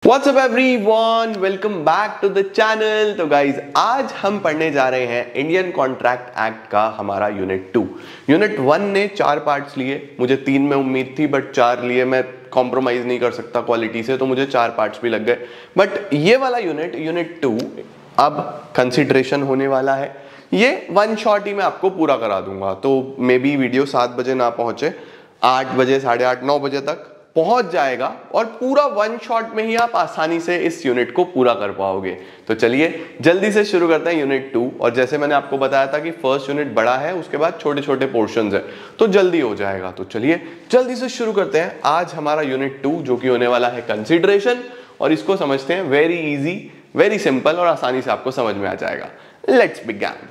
What's up everyone? Welcome back to the channel। तो guys आज हम पढ़ने जा रहे हैं इंडियन कॉन्ट्रैक्ट एक्ट का हमारा यूनिट 2। यूनिट 1 ने 4 पार्ट्स लिए, मुझे 3 में उम्मीद थी बट 4 लिए, मैं कॉम्प्रोमाइज नहीं कर सकता क्वालिटी से, तो मुझे 4 पार्ट्स भी लग गए। बट ये वाला यूनिट 2 अब कंसिडरेशन होने वाला है। ये वन शॉट ही मैं आपको पूरा करा दूंगा, तो मे बी वीडियो 7 बजे ना पहुंचे, 8 बजे, 8:30, 9 बजे तक पहुंच जाएगा और पूरा वन शॉट में ही आप आसानी से इस यूनिट को पूरा कर पाओगे। तो चलिए जल्दी से शुरू करते हैं यूनिट 2। और जैसे मैंने आपको बताया था कि फर्स्ट यूनिट बड़ा है, उसके बाद छोटे छोटे पोर्शंस है, तो जल्दी हो जाएगा। तो चलिए जल्दी से शुरू करते हैं आज हमारा यूनिट 2, जो कि होने वाला है कंसिडरेशन। और इसको समझते हैं वेरी इजी, वेरी सिंपल और आसानी से आपको समझ में आ जाएगा। Let's begin.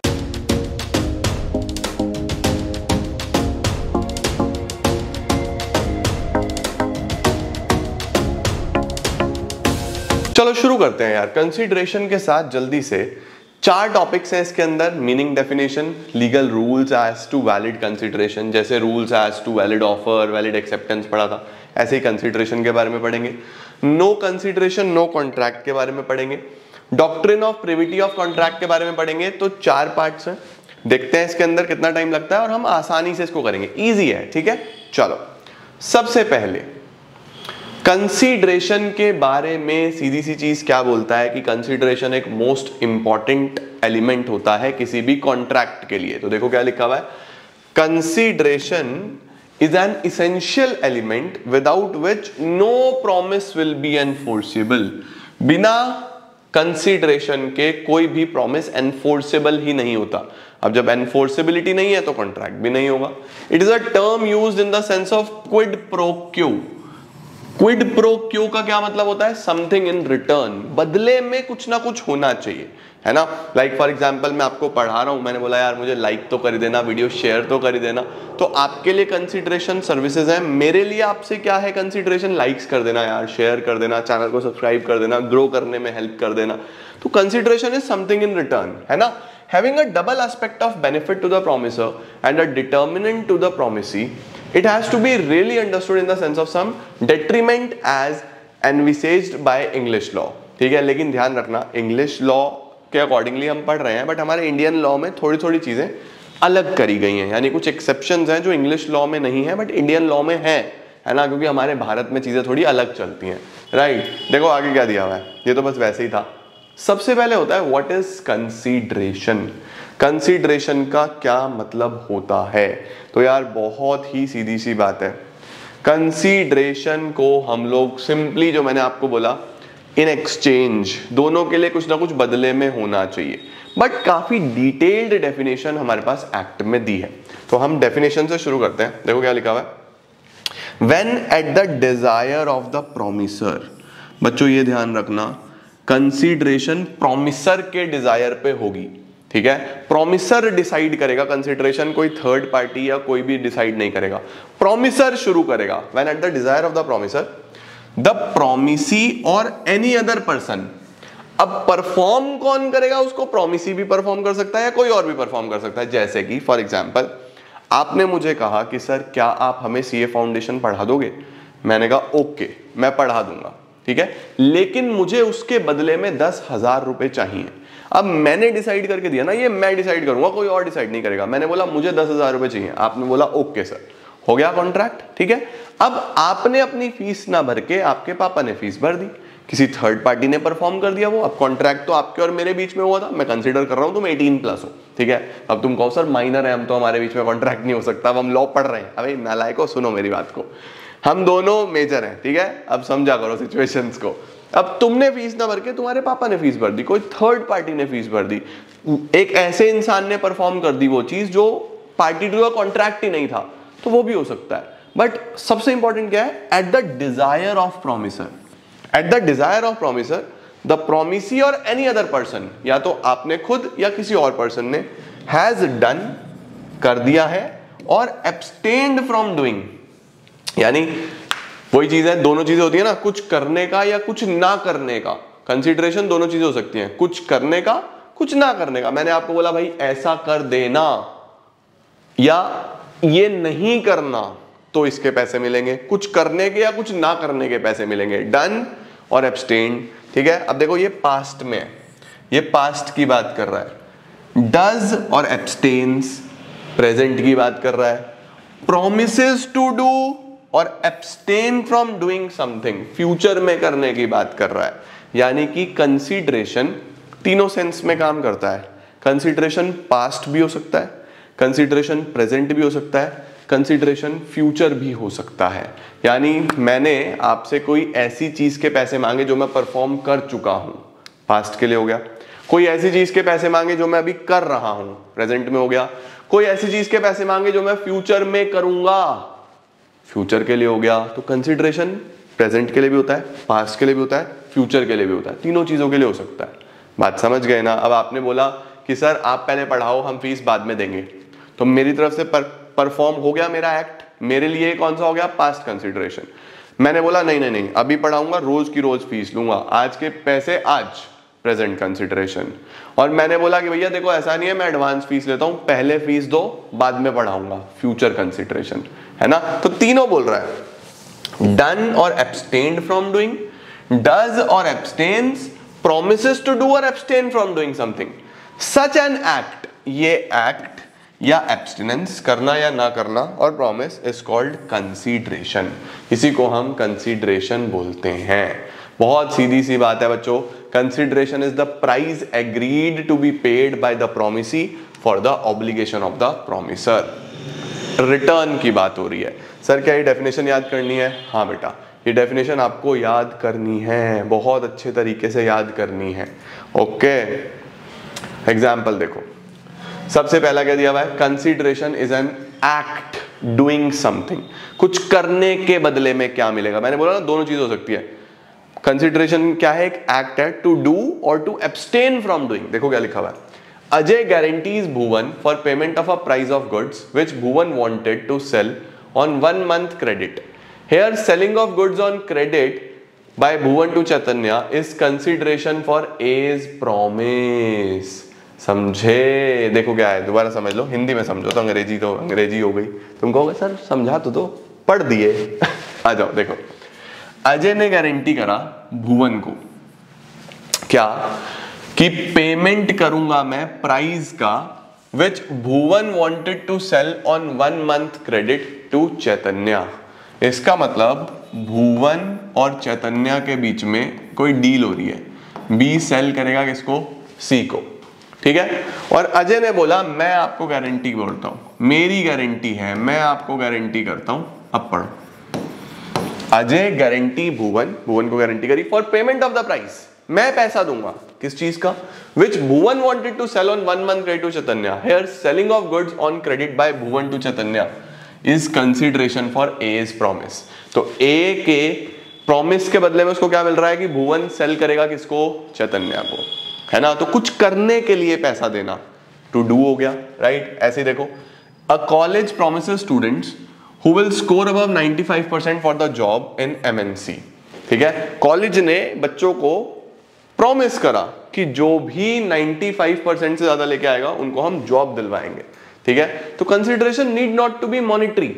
चलो शुरू करते हैं यार कंसीडरेशन के साथ। जल्दी से 4 टॉपिक्स हैं इसके अंदर। Meaning definition, legal rules as to valid consideration, जैसे rules as to valid offer, valid acceptance पढ़ा था, ऐसे ही कंसीडरेशन के बारे में पढ़ेंगे। नो कंसीडरेशन नो कॉन्ट्रैक्ट के बारे में पढ़ेंगे। Doctrine of privity of contract के बारे में पढ़ेंगे। तो 4 पार्ट्स हैं, देखते हैं इसके अंदर कितना टाइम लगता है और हम आसानी से इसको करेंगे। ईजी है, ठीक है। चलो सबसे पहले कंसीडरेशन के बारे में सीधी सी चीज क्या बोलता है कि कंसीडरेशन एक मोस्ट इंपॉर्टेंट एलिमेंट होता है किसी भी कॉन्ट्रैक्ट के लिए। तो देखो क्या लिखा हुआ है, consideration is an essential element without which no promise will be enforceable. बिना कंसीडरेशन के कोई भी प्रॉमिस एनफोर्सेबल ही नहीं होता। अब जब एनफोर्सेबिलिटी नहीं है तो कॉन्ट्रैक्ट भी नहीं होगा। It is a term used in the sense of quid pro Q. Quid pro Q का क्या मतलब होता है? समथिंग इन रिटर्न, बदले में कुछ ना कुछ होना चाहिए, है ना। लाइक फॉर एग्जांपल मैं आपको पढ़ा रहा हूं, मैंने बोला यार मुझे लाइक तो कर ही देना, वीडियो शेयर तो कर ही देना, तो आपके लिए कंसीडरेशन सर्विसेज है। मेरे लिए आपसे क्या है कंसीडरेशन? लाइक्स कर देना यार, शेयर कर देना, चैनल को सब्सक्राइब कर देना, ग्रो करने में हेल्प कर देना। तो consideration is something in return, है ना। Having a double aspect of benefit to the promiser and a determinant to the promisee, it has to be really understood in the sense of some detriment as envisaged by English law। ठीक है, लेकिन ध्यान रखना English law के accordingly हम पढ़ रहे हैं, बट हमारे इंडियन लॉ में थोड़ी थोड़ी चीजें अलग करी गई हैं, यानी कुछ एक्सेप्शंस हैं जो इंग्लिश लॉ में नहीं है बट इंडियन लॉ में है ना, क्योंकि हमारे भारत में चीजें थोड़ी अलग चलती हैं, राइट। देखो आगे क्या दिया हुआ है, ये तो बस वैसे ही था। सबसे पहले होता है व्हाट इज कंसीडरेशन। कंसीडरेशन का क्या मतलब होता है? तो यार बहुत ही सीधी सी बात है। कंसीडरेशन को हम लोग सिंपली, जो मैंने आपको बोला, इन एक्सचेंज, दोनों के लिए कुछ ना कुछ बदले में होना चाहिए, बट काफी डिटेल्ड डेफिनेशन हमारे पास एक्ट में दी है। तो हम डेफिनेशन से शुरू करते हैं। देखो क्या लिखा हुआ है, when at the desire of the promisor. बच्चों ये ध्यान रखना, कंसीडरेशन प्रोमिसर के डिजायर पे होगी, ठीक है। प्रोमिसर डिसाइड करेगा कंसीडरेशन, कोई थर्ड पार्टी या कोई भी डिसाइड नहीं करेगा, प्रोमिसर शुरू करेगा। When at the desire of the promisor, the promisee or any other person. अब परफॉर्म कौन करेगा उसको? प्रोमिसी भी परफॉर्म कर सकता है या कोई और भी परफॉर्म कर सकता है। जैसे कि फॉर एग्जाम्पल आपने मुझे कहा कि सर क्या आप हमें सीए फाउंडेशन पढ़ा दोगे? मैंने कहा ओके मैं पढ़ा दूंगा, ठीक है, लेकिन मुझे उसके बदले में 10,000 रुपए चाहिए। अब मैंने डिसाइड करके दिया ना, ये मैं डिसाइड करूंगा, कोई और डिसाइड नहीं करेगा। मैंने बोला मुझे 10,000 रुपए चाहिए, आपने बोला ओके सर, हो गया कॉन्ट्रैक्ट, ठीक है। अब आपने अपनी फीस ना भर के आपके पापा ने फीस भर दी, किसी थर्ड पार्टी ने परफॉर्म कर दिया वो। अब कॉन्ट्रैक्ट तो आपके और मेरे बीच में हुआ था, मैं कंसीडर कर रहा हूं तुम 18+ हो, ठीक है। अब तुम कहो सर माइनर है हम, तो हमारे बीच में कॉन्ट्रैक्ट नहीं हो सकता, अब हम लॉ पढ़ रहे हैं। अबे नालायको सुनो मेरी बात को, हम दोनों मेजर हैं, ठीक है। अब समझा करो सिचुएशंस को। अब तुमने फीस ना भर के तुम्हारे पापा ने फीस भर दी, कोई थर्ड पार्टी ने फीस भर दी, एक ऐसे इंसान ने परफॉर्म कर दी वो चीज जो पार्टी टू का कॉन्ट्रैक्ट ही नहीं था, तो वो भी हो सकता है। बट सबसे इंपॉर्टेंट क्या है? Eight the desire of promisor. Eight the desire of promisor, the promisee or any other person, या तो आपने खुद या किसी और पर्सन ने, हैज डन, कर दिया है, और एब्सटेन्ड फ्रॉम डूइंग, यानी वही चीज है, दोनों चीजें होती है ना, कुछ करने का या कुछ ना करने का। कंसीडरेशन दोनों चीजें हो सकती हैं, कुछ करने का, कुछ ना करने का। मैंने आपको बोला भाई ऐसा कर देना या ये नहीं करना, तो इसके पैसे मिलेंगे। कुछ करने के या कुछ ना करने के पैसे मिलेंगे। डन और एब्सटेन, ठीक है। अब देखो ये पास्ट में है, ये पास्ट की बात कर रहा है। डज और एब्सटेन्स प्रेजेंट की बात कर रहा है। प्रोमिसेस टू डू और abstain from doing something future में करने की बात कर रहा है। यानी कि कंसीडरेशन तीनों सेंस में काम करता है। कंसीडरेशन पास्ट भी हो सकता है, कंसीडरेशन प्रेजेंट भी हो सकता है, कंसीडरेशन फ्यूचर भी हो सकता है। यानी मैंने आपसे कोई ऐसी चीज के पैसे मांगे जो मैं परफॉर्म कर चुका हूं, पास्ट के लिए हो गया। कोई ऐसी चीज के पैसे मांगे जो मैं अभी कर रहा हूं, प्रेजेंट में हो गया। कोई ऐसी चीज के पैसे मांगे जो मैं फ्यूचर में करूंगा, फ्यूचर के लिए हो गया। तो कंसीडरेशन प्रेजेंट के लिए भी होता है, पास्ट के लिए भी होता है, फ्यूचर के लिए भी होता है, तीनों चीजों के लिए हो सकता है। बात समझ गए ना। अब आपने बोला कि सर आप पहले पढ़ाओ, हम फीस बाद में देंगे, तो मेरी तरफ से परफॉर्म हो गया मेरा एक्ट, मेरे लिए कौन सा हो गया, पास्ट कंसीडरेशन। मैंने बोला नहीं नहीं नहीं, अभी पढ़ाऊंगा, रोज की रोज फीस लूंगा, आज के पैसे आज, प्रेजेंट कंसीडरेशन। और मैंने बोला कि भैया देखो ऐसा नहीं है मैं एडवांस फीस लेता हूं, पहले फीस दो बाद में पढ़ाऊंगा, फ्यूचर कंसीडरेशन, है ना। तो तीनों बोल रहा है, डन और एब्सटेन्ड फ्रॉम डूइंग, डज और एब्सटेन्स, प्रोमिसेस टू डू और abstain from doing something, such an act, ये एक्ट या एब्सटिनेंस करना या ना करना और प्रॉमिस इज कॉल्ड कंसीडरेशन। इसी को हम कंसीडरेशन बोलते हैं। बहुत सीधी सी बात है बच्चों, consideration is the price agreed to be paid by the promisee for the obligation of the promisor. Return की बात हो रही है। सर क्या ये डेफिनेशन याद करनी है? हाँ बेटा, ये डेफिनेशन आपको याद करनी है, बहुत अच्छे तरीके से याद करनी है। ओके, एग्जाम्पल देखो, सबसे पहला क्या दिया हुआ है, consideration is an act doing something. कुछ करने के बदले में क्या मिलेगा? मैंने बोला ना दोनों चीज हो सकती है। कंसीडरेशन क्या है? एक एक्ट है, टू डू और टू एब्सटेन फ्रॉम डूइंग। देखो क्या लिखा हुआ है, Ajay guarantees Bhuvan for payment of a price of goods which Bhuvan wanted to sell on 1 month credit. Here selling of goods on credit by Bhuvan to Chaitanya is consideration for A's promise. समझे? देखो क्या है, दोबारा समझ लो, हिंदी में समझो, तो अंग्रेजी हो गई। तुम कहोगे सर समझा तो दो, पढ़ दिए। आ जाओ, देखो अजय ने गारंटी करा भुवन को क्या कि पेमेंट करूंगा मैं प्राइस का, which Bhuvan wanted to sell on 1 month credit to Chaitanya. इसका मतलब भुवन और चैतन्य के बीच में कोई डील हो रही है, बी सेल करेगा किसको? सी को, ठीक है। और अजय ने बोला मैं आपको गारंटी बोलता हूं, मेरी गारंटी है, मैं आपको गारंटी करता हूं। अब पढ़ो, अजय गारंटी भुवन को गारंटी करी for payment of the price, मैं पैसा दूंगा किस चीज का? Which Bhuvan wanted to sell on 1 month credit to Chaitanya. Here selling of goods on credit by Bhuvan to Chaitanya is consideration for as promise. तो ए के प्रॉमिस के बदले में उसको क्या मिल रहा है कि भुवन सेल करेगा किसको? चैतन्य को, है ना। तो कुछ करने के लिए पैसा देना, टू डू हो गया, राइट। ऐसे देखो, a college promises students who will score above 95% for the job in MNC, ठीक है। कॉलेज ने बच्चों को प्रॉमिस करा कि जो भी 95% से ज्यादा लेके आएगा उनको हम जॉब दिलवाएंगे, ठीक है। तो consideration need not to be monetary,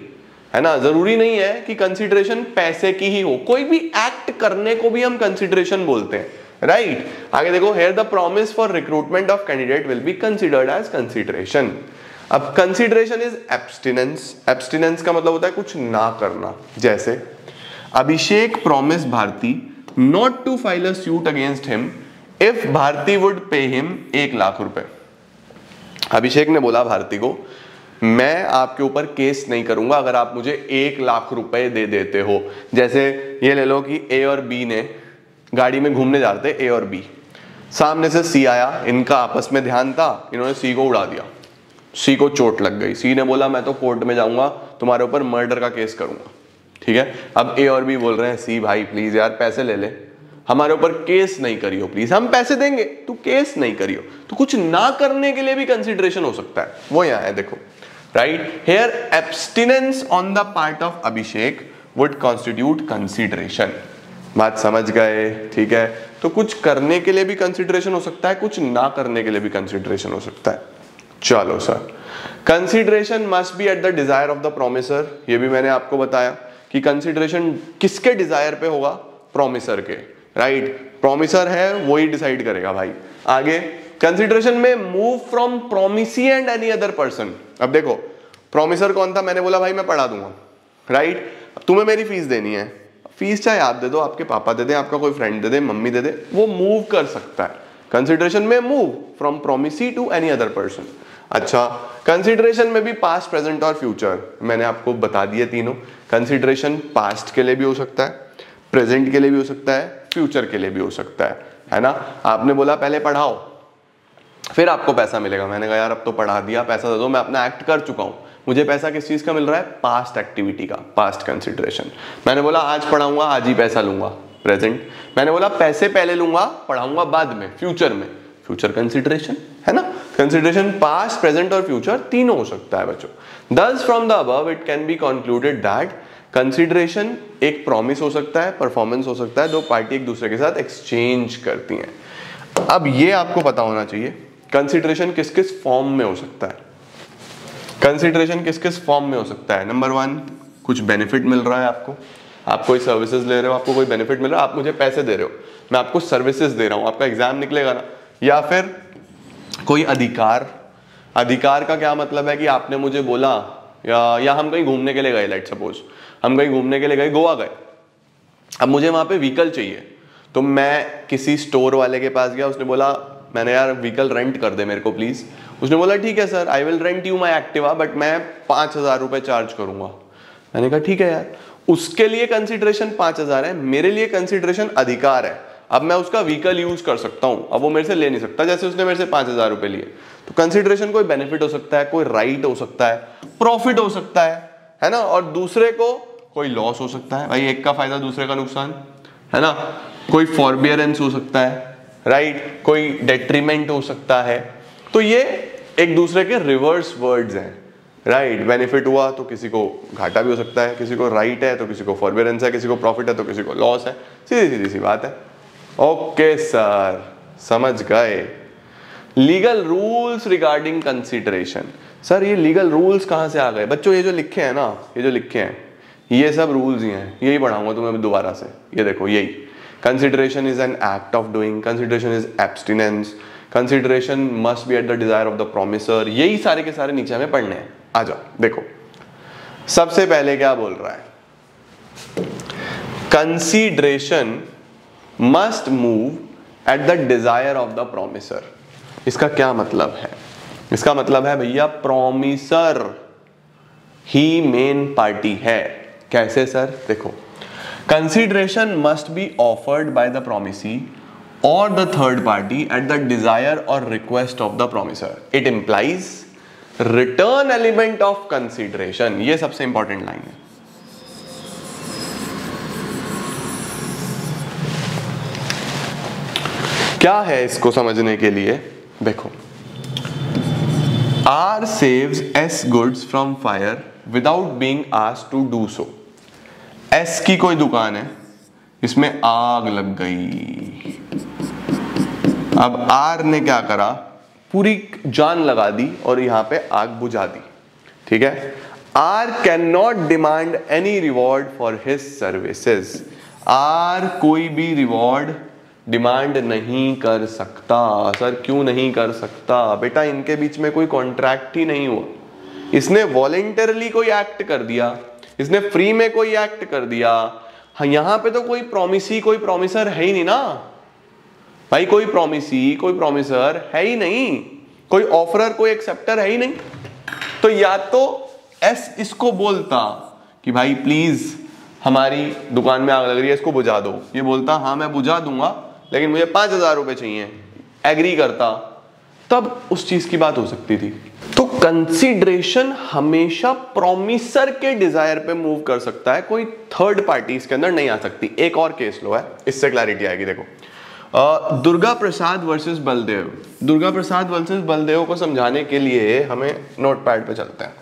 है ना। जरूरी नहीं है कि कंसीडरेशन पैसे की ही हो, कोई भी एक्ट करने को भी हम कंसीडरेशन बोलते हैं, राइट। आगे देखो, here the promise for recruitment of candidate will be considered as consideration. अब कंसीडरेशन इज एब्सटिनेंस। एब्सटिनेंस का मतलब होता है कुछ ना करना। जैसे Abhishek promise Bharti not to file a suit against him if Bharti would pay him 1 lakh रुपए। अभिषेक ने बोला भारती को, मैं आपके ऊपर केस नहीं करूंगा अगर आप मुझे 1 लाख रुपए दे देते हो। जैसे ये ले लो कि ए और बी ने गाड़ी में घूमने जा रहे थे, ए और बी, सामने से सी आया, इनका आपस में ध्यान था, इन्होंने सी को उड़ा दिया, सी को चोट लग गई। सी ने बोला मैं तो कोर्ट में जाऊंगा, तुम्हारे ऊपर मर्डर का केस करूंगा, ठीक है। अब ए और बी बोल रहे हैं, सी भाई प्लीज यार पैसे ले ले, हमारे ऊपर केस नहीं करियो प्लीज, हम पैसे देंगे, तू केस नहीं करियो। तो कुछ ना करने के लिए भी कंसीडरेशन हो सकता है, वो यहां है देखो, right. Here abstinence on the part of Abhishek would constitute consideration. बात समझ गए, ठीक है। तो कुछ करने के लिए भी कंसीडरेशन हो सकता है, कुछ ना करने के लिए भी कंसीडरेशन हो सकता है। चलो sir, consideration must be eight the desire of the promisor. ये भी मैंने आपको बताया कि कंसीडरेशन किसके डिजायर पे होगा? प्रोमिसर के। राइट, प्रॉमिसर है वही डिसाइड करेगा भाई। आगे कंसिडरेशन में move from promisee and any other person. अब देखो प्रॉमिसर कौन था, मैंने बोला भाई मैं पढ़ा दूंगा, राइट, तुम्हें मेरी फीस देनी है, फीस चाहे आप दे दो, आपके पापा दे दे, आपका कोई फ्रेंड दे दे, मम्मी दे दे, वो मूव कर सकता है। कंसिडरेशन में move from promisee to any other person. अच्छा, कंसिडरेशन में भी पास्ट, प्रेजेंट और फ्यूचर मैंने आपको बता दिए तीनों। कंसिडरेशन पास्ट के लिए भी हो सकता है, प्रेजेंट के लिए भी हो सकता है, फ्यूचर के लिए भी हो सकता है ना। आपने बोला पहले पढ़ाओ फिर आपको पैसा मिलेगा, मैंने कहा यार अब तो पढ़ा दिया, पैसा दे दो, मैं अपना एक्ट कर चुका हूं, मुझे पैसा किस चीज का मिल रहा है, पास्ट एक्टिविटी का, पास्ट कंसिडरेशन। मैंने बोला आज पढ़ाऊंगा आज ही पैसा लूंगा, प्रेजेंट। मैंने बोला पैसे पहले लूंगा पढ़ाऊंगा बाद में, फ्यूचर में, फ्यूचर कंसिडरेशन, है ना। कंसिडरेशन पास्ट, प्रेजेंट और फ्यूचर तीनों हो सकता है बच्चों। Thus from the above it can be concluded that consideration एक प्रॉमिस हो सकता है, परफॉर्मेंस हो सकता है, दो पार्टी एक दूसरे के साथ एक्सचेंज करती हैं। अब ये आपको पता होना चाहिए कंसिडरेशन किस किस फॉर्म में हो सकता है। कंसिडरेशन किस किस फॉर्म में हो सकता है। नंबर 1, कुछ बेनिफिट मिल रहा है आपको, आप कोई सर्विसेज ले रहे हो, आपको कोई बेनिफिट मिल रहा है, आप मुझे पैसे दे रहे हो, मैं आपको सर्विसेज दे रहा हूं, आपका एग्जाम निकलेगा ना। या फिर कोई अधिकार, अधिकार का क्या मतलब है कि आपने मुझे बोला, या हम कहीं घूमने के लिए गए, लेट सपोज हम कहीं घूमने के लिए गए, गोवा गए, अब मुझे वहां पे व्हीकल चाहिए, तो मैं किसी स्टोर वाले के पास गया, उसने बोला मैंने यार व्हीकल रेंट कर दे मेरे को प्लीज। उसने बोला ठीक है sir, I will rent you my Activa, but मैं 5,000 रुपए चार्ज करूंगा। मैंने कहा ठीक है यार, उसके लिए कंसिडरेशन 5,000 है, मेरे लिए कंसिडरेशन अधिकार है, अब मैं उसका व्हीकल यूज कर सकता हूं, अब वो मेरे से ले नहीं सकता, जैसे उसने मेरे से 5,000 रुपए लिए। तो कंसिडरेशन कोई बेनिफिट हो सकता है, कोई राइट हो सकता है, प्रॉफिट हो सकता है ना, और दूसरे को कोई लॉस हो सकता है, भाई एक का फायदा दूसरे का नुकसान, है ना। कोई फॉरबियरेंस हो सकता है, राइट, कोई डेट्रीमेंट हो सकता है। तो ये एक दूसरे के रिवर्स वर्ड्स हैं, राइट। बेनिफिट हुआ तो किसी को घाटा भी हो सकता है, किसी को राइट है तो किसी को फॉरबियरेंस है, किसी को प्रॉफिट है तो किसी को लॉस है, सीधी सीधी सी बात है। ओके सर, समझ गए। Legal rules regarding consideration. Sir ये लीगल रूल्स कहां से आ गए बच्चों, ये जो लिखे हैं ना, ये जो लिखे हैं ये सब रूल्स ही हैं, यही पढ़ाऊंगा तुम्हें दोबारा से। ये देखो यही, consideration is an act of doing, consideration is abstinence, consideration must B eight the desire of the promisor, यही सारे के सारे नीचे हमें पढ़ने हैं। आ जाओ देखो, सबसे पहले क्या बोल रहा है, consideration must move at the desire of the promisor. इसका क्या मतलब है, इसका मतलब है भैया प्रोमिसर ही मेन पार्टी है। कैसे सर, देखो consideration must be offered by the promisee or the third party at the desire or request of the promisor. It implies return element of consideration. ये सबसे इंपॉर्टेंट लाइन है। क्या है इसको समझने के लिए, देखो R saves S goods from fire without being asked to do so। S की कोई दुकान है, इसमें आग लग गई, अब R ने क्या करा, पूरी जान लगा दी और यहां पे आग बुझा दी, ठीक है। R can not demand any reward for his services. R कोई भी रिवॉर्ड डिमांड नहीं कर सकता। सर क्यों नहीं कर सकता, बेटा इनके बीच में कोई कॉन्ट्रैक्ट ही नहीं हुआ, इसने वॉलेंटरली कोई एक्ट कर दिया, इसने फ्री में कोई एक्ट कर दिया। हाँ, यहां पे तो कोई प्रोमिसी कोई प्रोमिसर है ही नहीं ना भाई, कोई प्रोमिसी कोई प्रोमिसर है ही नहीं, कोई ऑफरर कोई एक्सेप्टर है ही नहीं। तो या तो एस इसको बोलता कि भाई प्लीज हमारी दुकान में आग लग रही है, इसको बुझा दो, ये बोलता हाँ मैं बुझा दूंगा लेकिन मुझे 5,000 रुपए चाहिए, एग्री करता, तब उस चीज की बात हो सकती थी। तो कंसिडरेशन हमेशा प्रोमिसर के डिजायर पे मूव कर सकता है, कोई थर्ड पार्टी इसके अंदर नहीं आ सकती। एक और केस लो है, इससे क्लैरिटी आएगी। देखो दुर्गा प्रसाद वर्सेस बलदेव। दुर्गा प्रसाद वर्सेस बलदेव को समझाने के लिए हमें नोटपैड पे चलते हैं।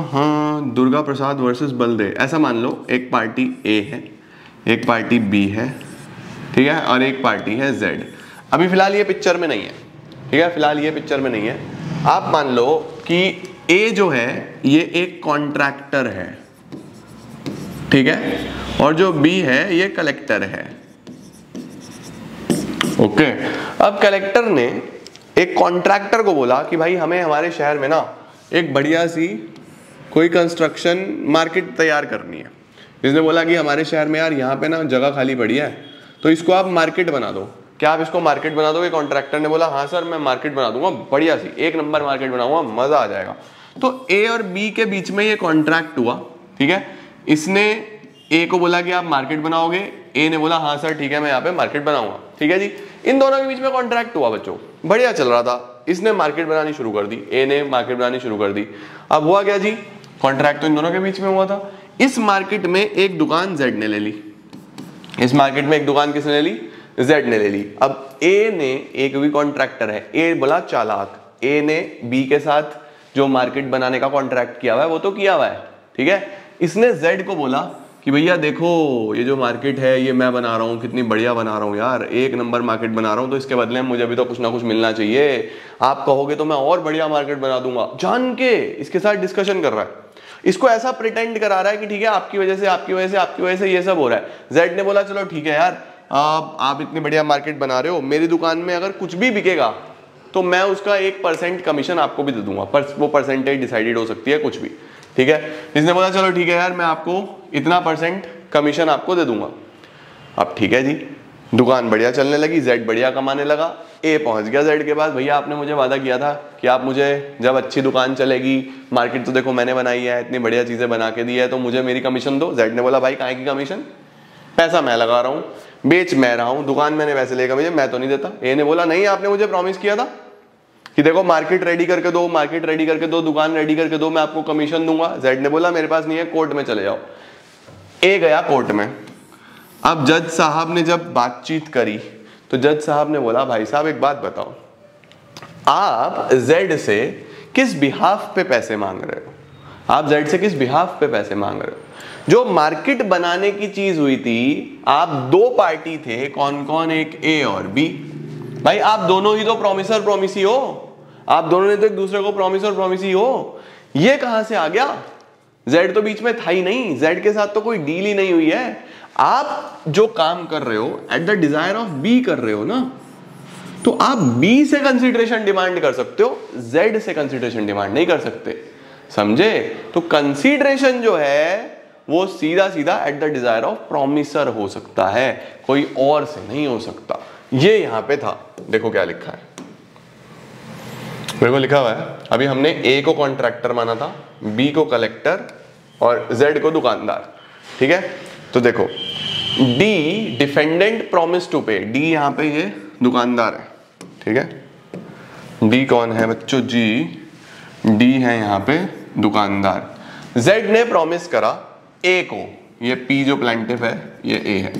हाँ, दुर्गा प्रसाद वर्सेस बलदेव। ऐसा मान लो एक पार्टी ए है, एक पार्टी बी है, ठीक है, और एक पार्टी है जेड। अभी फिलहाल ये पिक्चर में नहीं है, ठीक है, फिलहाल ये पिक्चर में नहीं है। आप मान लो कि ए जो है ये एक कॉन्ट्रैक्टर है, ठीक है, और जो बी है ये कलेक्टर है। ओके, अब कलेक्टर ने एक कॉन्ट्रैक्टर को बोला कि भाई हमें हमारे शहर में ना एक बढ़िया सी कोई कंस्ट्रक्शन मार्केट तैयार करनी है। इसने बोला कि हमारे शहर में यार यहाँ पे ना जगह खाली पड़ी है, तो इसको आप मार्केट बना दो। क्या आप इसको मार्केट बना दोगे? कॉन्ट्रैक्टर ने बोला हाँ सर मैं मार्केट बना दूंगा, बढ़िया सी एक नंबर मार्केट बनाऊंगा, मजा आ जाएगा। तो ए और बी के बीच में ये कॉन्ट्रैक्ट हुआ, ठीक है। इसने ए को बोला कि आप मार्केट बनाओगे, ए ने बोला हाँ सर ठीक है मैं यहाँ पे मार्केट बनाऊंगा, ठीक है जी। इन दोनों के बीच में कॉन्ट्रैक्ट हुआ बच्चों, बढ़िया चल रहा था। इसने मार्केट बनानी शुरू कर दी, ए ने मार्केट बनानी शुरू कर दी। अब हुआ क्या जी, कॉन्ट्रैक्ट तो इन दोनों के बीच में हुआ था। इस मार्केट में एक दुकान जेड ने ले ली, इस मार्केट में एक दुकान किसने ले ली? जेड ने ले ली। अब ए ने, एक भी कॉन्ट्रैक्टर है, ए बोला चालाक, ए ने बी के साथ जो मार्केट बनाने का कॉन्ट्रैक्ट किया हुआ है वो तो किया हुआ है, ठीक है। इसने जेड को बोला कि भैया देखो ये जो मार्केट है ये मैं बना रहा हूँ, कितनी बढ़िया बना रहा हूँ यार, एक नंबर मार्केट बना रहा हूँ, तो इसके बदले में मुझे भी तो कुछ ना कुछ मिलना चाहिए। आप कहोगे तो मैं और बढ़िया मार्केट बना दूंगा। जान के इसके साथ डिस्कशन कर रहा है, इसको ऐसा प्रिटेंड करा रहा है कि ठीक है आपकी वजह से आपकी वजह से आपकी वजह से ये सब हो रहा है। जेड ने बोला चलो ठीक है यार, आप इतनी बढ़िया मार्केट बना रहे हो, मेरी दुकान में अगर कुछ भी बिकेगा तो मैं उसका 1% कमीशन आपको भी दे दूंगा, पर वो परसेंटेज डिसाइडेड हो सकती है कुछ भी, ठीक है। इसने बोला चलो ठीक है यार मैं आपको इतना % कमीशन आपको दे दूंगा। अब ठीक है जी, दुकान बढ़िया चलने लगी, जेड बढ़िया कमाने लगा। ए पहुंच गया जेड के पास, भैया आपने मुझे वादा किया था कि आप मुझे जब अच्छी दुकान चलेगी, मार्केट तो देखो मैंने बनाई है, इतनी बढ़िया चीजें बना के दी है, तो मुझे मेरी कमीशन दो। जेड ने बोला भाई काहे की कमीशन, पैसा मैं लगा रहा हूँ, बेच मैं रहा हूँ, दुकान मैंने वैसे लेगा, मुझे मैं तो नहीं देता। ए ने बोला नहीं आपने मुझे प्रॉमिस किया था कि देखो मार्केट रेडी करके दो, मार्केट रेडी करके दो, दुकान रेडी करके दो, मैं आपको कमीशन दूंगा। जेड ने बोला मेरे पास नहीं है, कोर्ट में चले जाओ। ए गया कोर्ट में। अब जज साहब ने जब बातचीत करी तो जज साहब ने बोला भाई साहब एक बात बताओ, आप जेड से किस बिहाफ पे पैसे मांग रहे हो? आप जेड से किस बिहाफ पे पैसे मांग रहे हो? जो मार्केट बनाने की चीज हुई थी, आप दो पार्टी थे, कौन कौन? एक ए और बी। भाई आप दोनों ही तो प्रॉमिसर प्रॉमिसी हो, आप दोनों ने तो एक दूसरे को प्रॉमिसर प्रॉमिसी हो। ये कहां से आ गया? जेड तो बीच में था ही नहीं, जेड के साथ तो कोई डील ही नहीं हुई है। आप जो काम कर रहे हो at the desire of B कर रहे हो ना, तो आप बी से कंसीडरेशन डिमांड कर सकते हो, जेड से कंसीडरेशन डिमांड नहीं कर सकते, समझे? तो कंसीडरेशन जो है वो सीधा सीधा eight the desire of promiser हो सकता है, कोई और से नहीं हो सकता। ये यहां पे था, देखो क्या लिखा है, मेरे को लिखा हुआ है अभी हमने ए को कॉन्ट्रैक्टर माना था, बी को कलेक्टर और जेड को दुकानदार, ठीक है। तो देखो डी डिफेंडेंट प्रॉमिस टू पे, डी यहां पे ये दुकानदार है, ठीक है। डी कौन है बच्चों जी? डी है यहां पे दुकानदार। जेड ने प्रॉमिस करा ए को, ये पी जो प्लेंटिफ है ये ए है।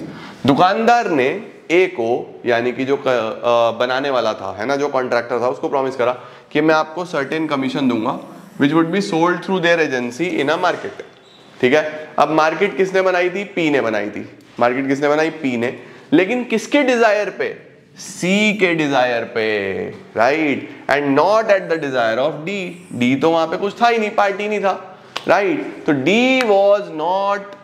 दुकानदार ने ए को यानी कि जो बनाने वाला था है ना, जो कॉन्ट्रैक्टर था, उसको प्रॉमिस करा कि मैं आपको सर्टेन कमीशन दूंगा which would be sold through their agency in a market, ठीक है। अब मार्केट किसने बनाई थी? पी ने बनाई थी। मार्केट किसने बनाई? पी ने। लेकिन किसके डिजायर पे? सी के डिजायर पे, right, and not at the desire of D. D तो वहां पे कुछ था ही नहीं, पार्टी नहीं था, राइट। तो D was not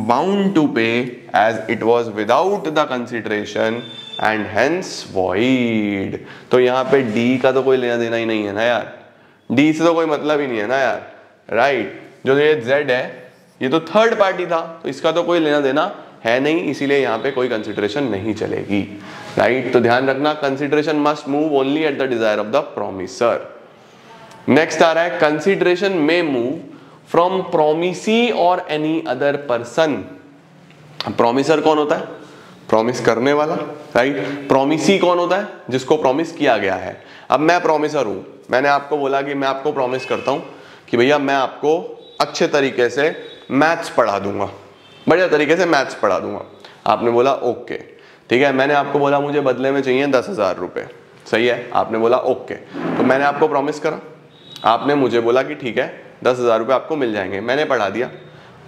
bound to pay as it was without the consideration and hence void। तो यहां पे D का तो कोई लेना देना ही नहीं है ना यार, D से तो कोई मतलब ही नहीं है ना यार, राइट। जो ये Z है ये तो थर्ड पार्टी था, तो इसका तो कोई लेना देना है नहीं, इसीलिए यहां पे कोई कंसिडरेशन नहीं चलेगी, राइट। तो ध्यान रखना consideration must move only at the desire of the promisor. Next आ रहा है कंसिडरेशन में move from promisee or any other person. Promisor कौन होता है? प्रॉमिस करने वाला, राइट। प्रोमिसी कौन होता है? जिसको प्रॉमिस किया गया है। अब मैं प्रॉमिसर हूं, मैंने आपको बोला कि मैं आपको प्रॉमिस करता हूं कि भैया मैं आपको अच्छे तरीके से मैथ्स पढ़ा दूंगा, बढ़िया तरीके से मैथ्स पढ़ा दूंगा। आपने बोला ओके, ठीक है। मैंने आपको बोला मुझे बदले में चाहिए 10,000 रुपए, सही है। आपने बोला ओके, तो मैंने आपको प्रॉमिस करा, आपने मुझे बोला कि ठीक है 10,000 रुपए आपको मिल जाएंगे, मैंने पढ़ा दिया।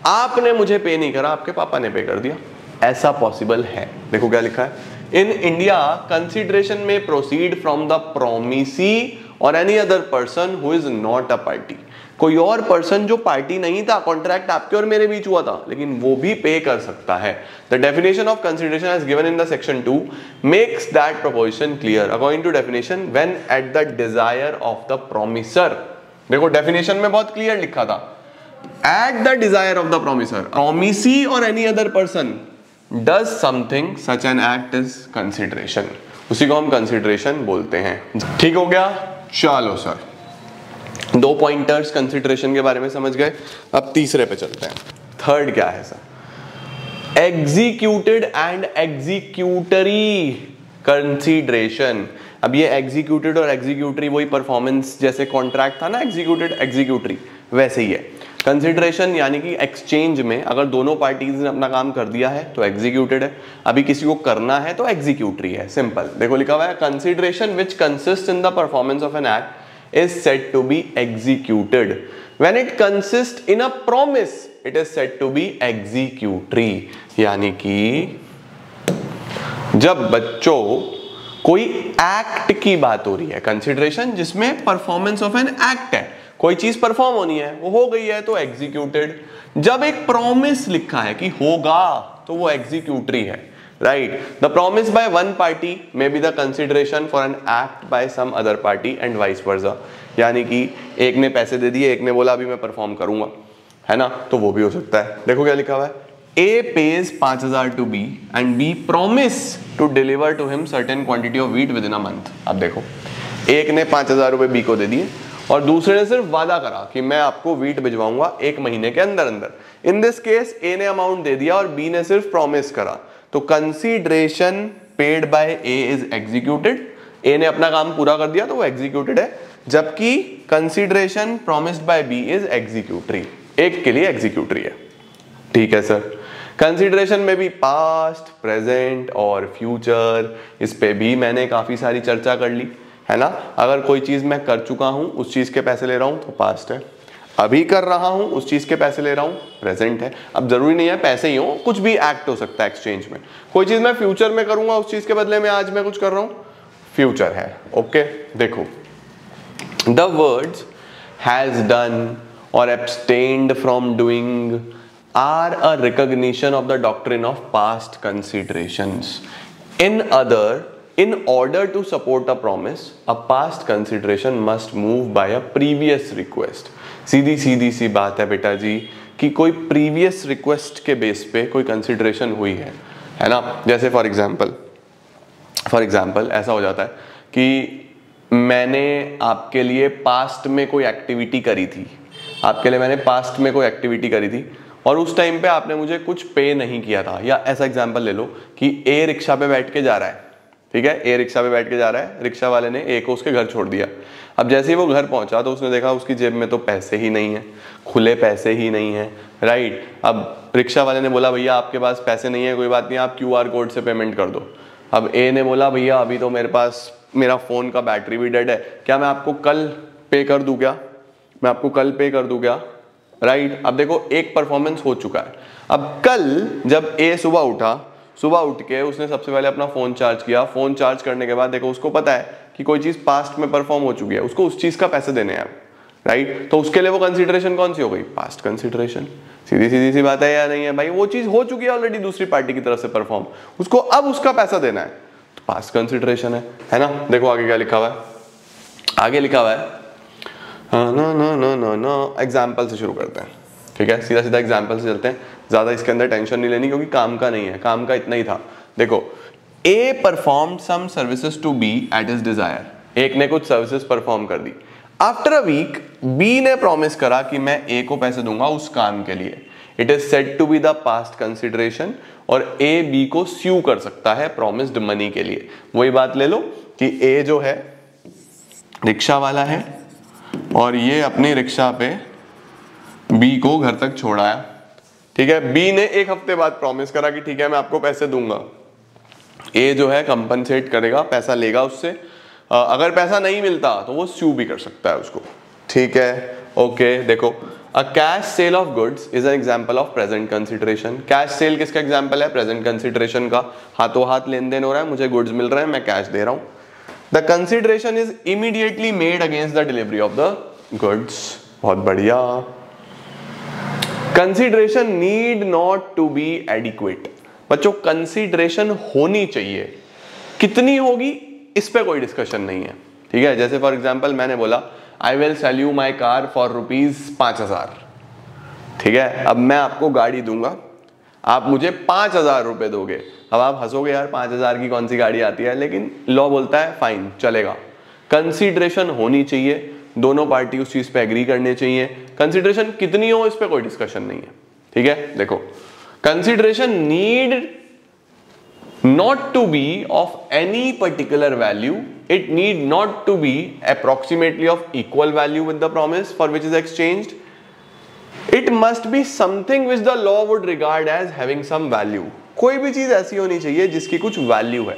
आपने मुझे पे नहीं करा, आपके पापा ने पे कर दिया, ऐसा पॉसिबल है। देखो क्या लिखा है, इन इंडिया कंसिडरेशन में proceed from the promisee or any other person who is not a party. कोई और पर्सन जो पार्टी नहीं था, कॉन्ट्रैक्ट आपके और मेरे बीच हुआ था, लेकिन वो भी पे कर सकता है। The definition of consideration as given in the section 2 makes that proposition clear according to definition when at the desire of the promisor. देखो डेफिनेशन में बहुत क्लियर लिखा था, at the desire of the promisor, promisee or any other person does something such an act is consideration, उसी को हम consideration बोलते हैं। ठीक हो गया? चलो सर, 2 पॉइंटर्स कंसिडरेशन के बारे में समझ गए, अब तीसरे पे चलते हैं। थर्ड क्या है sir? Executed and executory consideration. अब ये एग्जीक्यूटेड और एग्जीक्यूटरी वही परफॉर्मेंस जैसे कॉन्ट्रैक्ट था ना, एग्जीक्यूटेड एग्जीक्यूटरी, वैसे ही है। कंसिडरेशन यानी कि एक्सचेंज में अगर दोनों पार्टीज ने अपना काम कर दिया है तो एग्जीक्यूटेड है, अभी किसी को करना है तो एग्जीक्यूटरी है। सिंपल, देखो लिखा हुआ है consideration which consist in the performance of an act is said to be executed, when it consist in a promise it is said to be executory. यानी कि जब बच्चों कोई एक्ट की बात हो रही है, कंसिडरेशन जिसमें परफॉर्मेंस ऑफ एन एक्ट है, कोई चीज परफॉर्म होनी है, वो हो गई है तो एग्जीक्यूटेड। जब एक प्रॉमिस लिखा है कि होगा तो वो एग्जीक्यूटरी है, right? The promise by one party may be the consideration for an act by some other party and vice versa. यानी कि एक ने पैसे दे दिए, एक ने बोला अभी मैं परफॉर्म करूंगा, है ना, तो वो भी हो सकता है। देखो क्या लिखा हुआ है, A pays 5,000 to B and B promise to deliver to him certain quantity of wheat within a month। अब देखो, एक ने 5,000 रुपए B को दे दिए और दूसरे ने सिर्फ वादा करा कि मैं आपको व्हीट भिजवाऊंगा 1 महीने के अंदर अंदर। इन दिस केस A ने अमाउंट दे दिया और B ने सिर्फ प्रॉमिस करा, तो consideration paid by A is executed. A ने अपना काम पूरा कर दिया तो वो एग्जीक्यूटेड है, जबकि consideration promised by B is executory, एक के लिए एग्जीक्यूटरी है। ठीक है सर। कंसिडरेशन में भी पास्ट, प्रेजेंट और फ्यूचर, इस पे भी मैंने काफी सारी चर्चा कर ली, है ना। अगर कोई चीज मैं कर चुका हूं, उस चीज के पैसे ले रहा हूं तो पास्ट है, अभी कर रहा हूं उस चीज के पैसे ले रहा हूं प्रेजेंट है। अब जरूरी नहीं है पैसे ही हो, कुछ भी एक्ट हो सकता है एक्सचेंज में। कोई चीज मैं फ्यूचर में करूंगा, उस चीज के बदले में आज मैं कुछ कर रहा हूं, फ्यूचर है। ओके, देखो, द वर्ड्स हैज डन और abstained from doing are a recognition of the doctrine of past considerations. In order to support a promise, a past consideration must move by a previous request. सीधी सी बात है बेटा जी कि कोई previous request के base पे कोई consideration हुई है ना। जैसे फॉर एग्जाम्पल ऐसा हो जाता है कि मैंने आपके लिए पास्ट में कोई एक्टिविटी करी थी, और उस टाइम पे आपने मुझे कुछ पे नहीं किया था। या ऐसा एग्जांपल ले लो कि ए रिक्शा पे बैठ के जा रहा है, ठीक है, ए रिक्शा पे बैठ के जा रहा है, रिक्शा वाले ने ए को उसके घर छोड़ दिया। अब जैसे ही वो घर पहुंचा तो उसने देखा उसकी जेब में तो पैसे ही नहीं है, खुले पैसे ही नहीं है, राइट। अब रिक्शा वाले ने बोला भैया आपके पास पैसे नहीं है, कोई बात नहीं, आप QR कोड से पेमेंट कर दो। अब ए ने बोला भैया अभी तो मेरे पास मेरा फोन का बैटरी भी डेड है, क्या मैं आपको कल पे कर दूं क्या, राइट। अब देखो एक परफॉर्मेंस हो चुका है। अब कल जब ए सुबह उठ के उसने सबसे पहले अपना फोन चार्ज किया, फोन चार्ज करने के बाद देखो उसको पता है कि कोई चीज पास्ट में परफॉर्म हो चुकी है, उसको उस चीज का पैसे देने हैं, राइट। तो उसके लिए वो कंसीडरेशन कौन सी हो गई, पास्ट कंसीडरेशन। सीधी सी बात है या नहीं है भाई, वो चीज हो चुकी है ऑलरेडी दूसरी पार्टी की तरफ से परफॉर्म, उसको अब उसका पैसा देना है, तो पास्ट कंसीडरेशन है ना। देखो आगे क्या लिखा हुआ है, नो एग्जाम्पल से शुरू करते हैं, ठीक है, सीधा एग्जाम्पल से चलते हैं, ज्यादा इसके अंदर टेंशन नहीं लेनी क्योंकि काम का नहीं है, काम का इतना ही था। देखो, A performed some services to B at his desire, एक ने कुछ सर्विसेज परफॉर्म कर दी। आफ्टर अ वीक बी ने प्रॉमिस करा कि मैं ए को पैसे दूंगा उस काम के लिए, it is said to be the past consideration, और ए बी को स्यू कर सकता है प्रॉमिस्ड मनी के लिए। वही बात ले लो कि ए जो है रिक्शा वाला है और ये अपनी रिक्शा पे बी को घर तक छोड़ाया, ठीक है। बी ने एक हफ्ते बाद प्रॉमिस करा कि ठीक है मैं आपको पैसे दूंगा, ए जो है कंपनसेट करेगा, पैसा लेगा उससे, अगर पैसा नहीं मिलता तो वो स्यू भी कर सकता है उसको, ठीक है। ओके, देखो, a cash cell of goods is an example of present consideration. Cash cell किसका एग्जांपल है, प्रेजेंट कंसिडरेशन का, हाथों हाथ लेन देन हो रहा है, मुझे गुड्स मिल रहे हैं, मैं कैश दे रहा हूं। The consideration is immediately made against the delivery of the goods, बहुत बढ़िया। Consideration need not to be adequate. बच्चों कंसीडरेशन होनी चाहिए, कितनी होगी इस पे कोई डिस्कशन नहीं है, ठीक है। जैसे फॉर एग्जांपल मैंने बोला I will sell you my car for ₹5,000, ठीक है। अब मैं आपको गाड़ी दूंगा, आप मुझे 5,000 रुपए दोगे। अब आप हंसोगे यार 5,000 की कौन सी गाड़ी आती है, लेकिन लॉ बोलता है फाइन चलेगा। कंसीडरेशन होनी चाहिए, दोनों पार्टी उस चीज पे एग्री करने चाहिए। कंसीडरेशन कितनी हो इस पे कोई डिस्कशन नहीं है, ठीक है। देखो consideration need not to be of any particular value, it need not to be approximately of equal value with the promise for which is exchanged. It must be something which the law would regard as having some value. कोई भी चीज ऐसी होनी चाहिए जिसकी कुछ value है,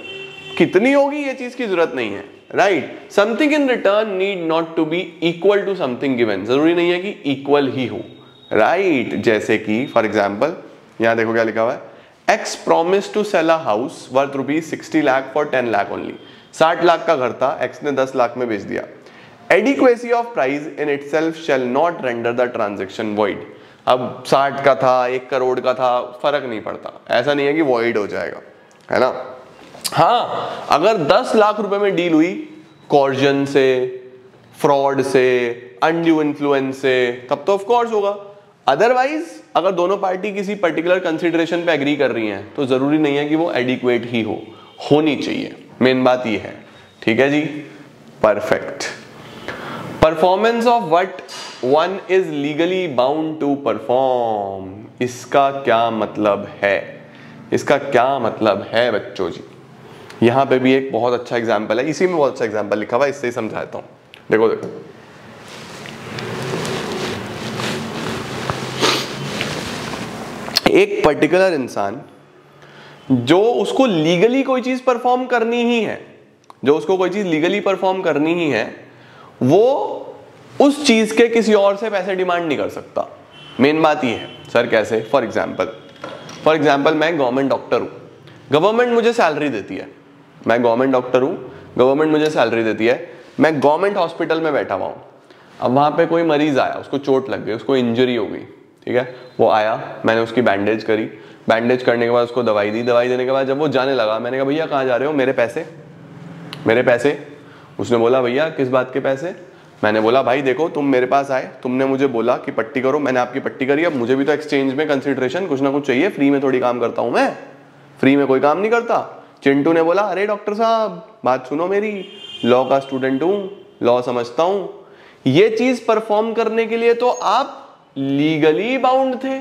कितनी होगी ये चीज की जरूरत नहीं है, right. Something in return need not to be equal to something given, जरूरी नहीं है कि इक्वल ही हो, राइट। जैसे कि फॉर एग्जाम्पल यहां देखो क्या लिखा हुआ है, X promised to sell a house worth ₹60 lakh for 10 lakh only. 60 lakh का घर था, X ने 10 लाख में बेच दिया। Adequacy of price in itself shall not render the transaction void. अब 60 का था, 1 करोड़ का था, फर्क नहीं पड़ता, ऐसा नहीं है कि void हो जाएगा, है ना। हाँ, अगर 10 लाख रुपए में डील हुई कॉर्जन से, फ्रॉड से, अनड्यू इन्फ्लुएंस से, तब तो ऑफ कोर्स होगा। अदरवाइज अगर दोनों पार्टी किसी पर्टिकुलर कंसीडरेशन पे एग्री कर रही हैं तो जरूरी नहीं है कि वो एडिक्वेट ही हो, होनी चाहिए, मेन बात ये है, ठीक है जी। Perfect. Performance of what one is legally bound to perform, इसका क्या मतलब है, इसका क्या मतलब है बच्चों जी। यहां पे भी एक बहुत अच्छा एग्जाम्पल है, इसी में बहुत अच्छा एग्जाम्पल लिखा हुआ है, इससे ही समझाता हूं। देखो देखो एक पर्टिकुलर इंसान जो उसको लीगली कोई चीज परफॉर्म करनी ही है, जो उसको कोई चीज लीगली परफॉर्म करनी ही है, वो उस चीज के किसी और से पैसे डिमांड नहीं कर सकता। मेन बात ये है। सर कैसे? फॉर एग्जाम्पल मैं गवर्नमेंट डॉक्टर हूं, गवर्नमेंट मुझे सैलरी देती है, मैं गवर्नमेंट डॉक्टर हूं, गवर्नमेंट मुझे सैलरी देती है, मैं गवर्नमेंट हॉस्पिटल में बैठा हुआ हूं। अब वहां पे कोई मरीज आया, उसको चोट लग गई, उसको इंजरी हो गई, ठीक है। वो आया, मैंने उसकी बैंडेज करी, बैंडेज करने के बाद उसको दवाई दी, दवाई देने के बाद जब वो जाने लगा, मैंने कहा भैया कहाँ जा रहे हो, मेरे पैसे, मेरे पैसे। उसने बोला भैया किस बात के पैसे? मैंने बोला भाई देखो तुम मेरे पास आए, तुमने मुझे बोला कि पट्टी करो, मैंने आपकी पट्टी करी, अब मुझे भी तो एक्सचेंज में कंसिडरेशन कुछ ना कुछ चाहिए, फ्री में थोड़ी काम करता हूं मैं, फ्री में कोई काम नहीं करता। चिंटू ने बोला अरे डॉक्टर साहब बात सुनो मेरी, लॉ का स्टूडेंट हूं, लॉ समझता हूं, ये चीज परफॉर्म करने के लिए तो आप लीगली बाउंड थे,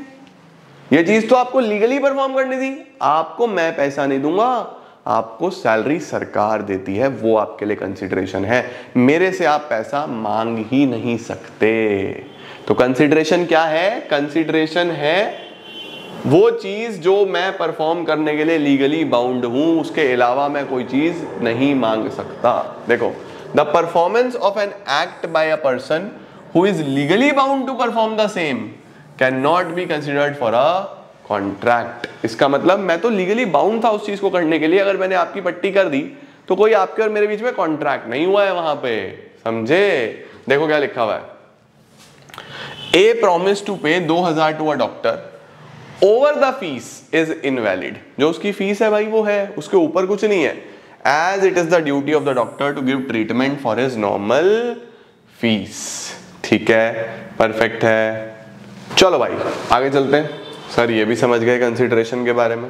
ये चीज तो आपको लीगली परफॉर्म करनी थी, आपको मैं पैसा नहीं दूंगा, आपको सैलरी सरकार देती है, वो आपके लिए कंसिडरेशन है, मेरे से आप पैसा मांग ही नहीं सकते। तो कंसिडरेशन क्या है? कंसिडरेशन है वो चीज जो मैं परफॉर्म करने के लिए लीगली बाउंड हूं, उसके अलावा मैं कोई चीज नहीं मांग सकता। देखो, the performance of an act bye a person who is legally bound to perform the same cannot be considered for a contract। इसका मतलब मैं तो लीगली बाउंड था उस चीज को करने के लिए, अगर मैंने आपकी पट्टी कर दी तो कोई आपके और मेरे बीच में कॉन्ट्रैक्ट नहीं हुआ है वहां पे, समझे? देखो क्या लिखा हुआ है, ए promise to pay 2,000 to a doctor over the fees is invalid. जो उसकी फीस है भाई वो है, उसके ऊपर कुछ नहीं है। As it is the duty of the doctor to give treatment for his normal fees. ठीक है, परफेक्ट है। चलो भाई आगे चलते हैं। सर ये भी समझ गए कंसीडरेशन के बारे में।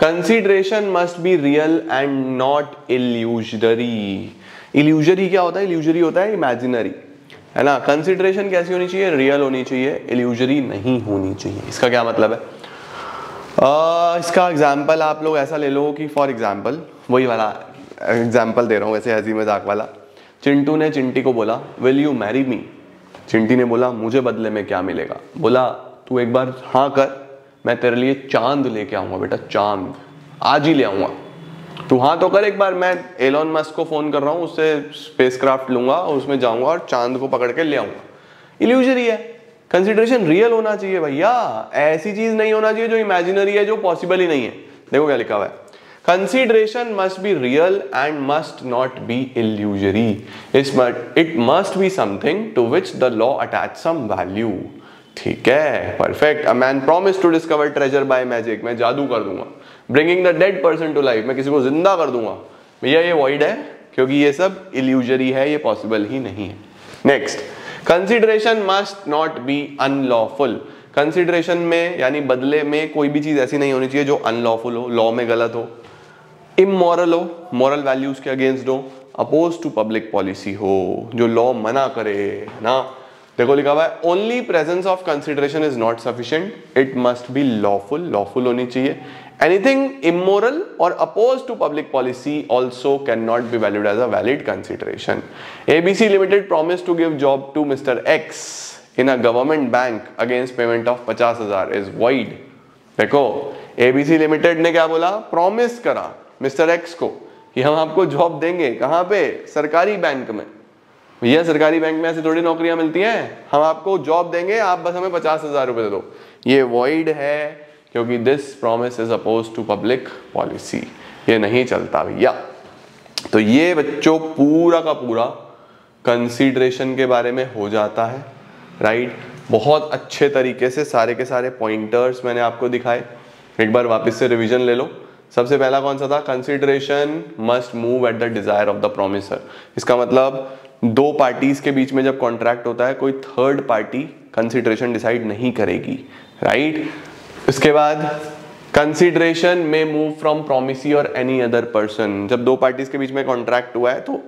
Consideration must be real and not illusory. Illusory क्या होता है? इल्यूजरी होता है इमेजिनरी, है ना। कंसीडरेशन कैसी होनी चाहिए? रियल होनी चाहिए, इल्यूजरी नहीं होनी चाहिए। इसका क्या मतलब है? इसका एग्जाम्पल आप लोग ऐसा ले लो कि फॉर एग्जाम्पल, वही वाला एग्जाम्पल दे रहा हूँ वैसे हंसी मजाक वाला। चिंटू ने चिंटी को बोला विल यू मैरी मी। चिंटी ने बोला मुझे बदले में क्या मिलेगा? बोला तू एक बार हाँ कर, मैं तेरे लिए चांद लेके आऊंगा बेटा, चांद आज ही ले आऊंगा। तू हाँ तो कर एक बार, मैं एलोन मस्क को फोन कर रहा हूँ, उससे स्पेसक्राफ्ट लूंगा और उसमें जाऊंगा और चांद को पकड़ के ले आऊंगा। इल्यूजरी है। कंसिडरेशन रियल होना चाहिए भैया, ऐसी चीज नहीं होना चाहिए जो इमेजिनरी है, जो पॉसिबल ही नहीं है। देखो क्या लिखा हुआ है, Consideration must be real and must not be illusory. It must be something to which the law attach some value. ठीक है, perfect. A man promised to discover treasure by magic. मैं जादू कर दूंगा. Bringing the dead person to life. मैं किसी को जिंदा कर दूंगा. भैया ये void है, क्योंकि ये सब illusory है, ये possible ही नहीं है. Next, consideration must not be unlawful. Consideration में यानी बदले में कोई भी चीज ऐसी नहीं होनी चाहिए जो unlawful हो, लॉ में गलत हो, इमोरल हो, मॉरल वैल्यूज के अगेंस्ट हो, अपोज टू पब्लिक पॉलिसी हो, जो लॉ मना करे ना. देखो लिखा हुआ है only presence of consideration is not sufficient, it must be lawful, lawful होनी चाहिए. एनीथिंग इमोरल और oppose to public policy also can not be valued as a valid consideration. ABC limited promise to give job to mister X in a government bank against payment of 50,000 is void. देखो ABC limited ने क्या बोला, promise करा mister X को कि हम आपको job देंगे. कहां पे, सरकारी बैंक में. भैया सरकारी बैंक में ऐसी थोड़ी नौकरियां मिलती हैं, हम आपको जॉब देंगे, आप बस हमें 50,000 रुपए दे दो. ये वॉइड है क्योंकि this promise is oppose to public policy. ये नहीं चलता भैया. तो ये बच्चों पूरा का पूरा कंसीडरेशन के बारे में हो जाता है, राइट. बहुत अच्छे तरीके से सारे के सारे पॉइंटर्स मैंने आपको दिखाए. एक बार वापस से रिवीजन ले लो. सबसे पहला कौन सा था, consideration must move at the desire of the promisor. इसका मतलब दो पार्टीज के बीच में जब कॉन्ट्रैक्ट होता है कोई थर्ड पार्टी कंसिडरेशन डिसाइड नहीं करेगी, राइट. इसके बाद कंसिडरेशन में move from promisee or any other person. जब दो पार्टीज के बीच में कॉन्ट्रैक्ट हुआ है तो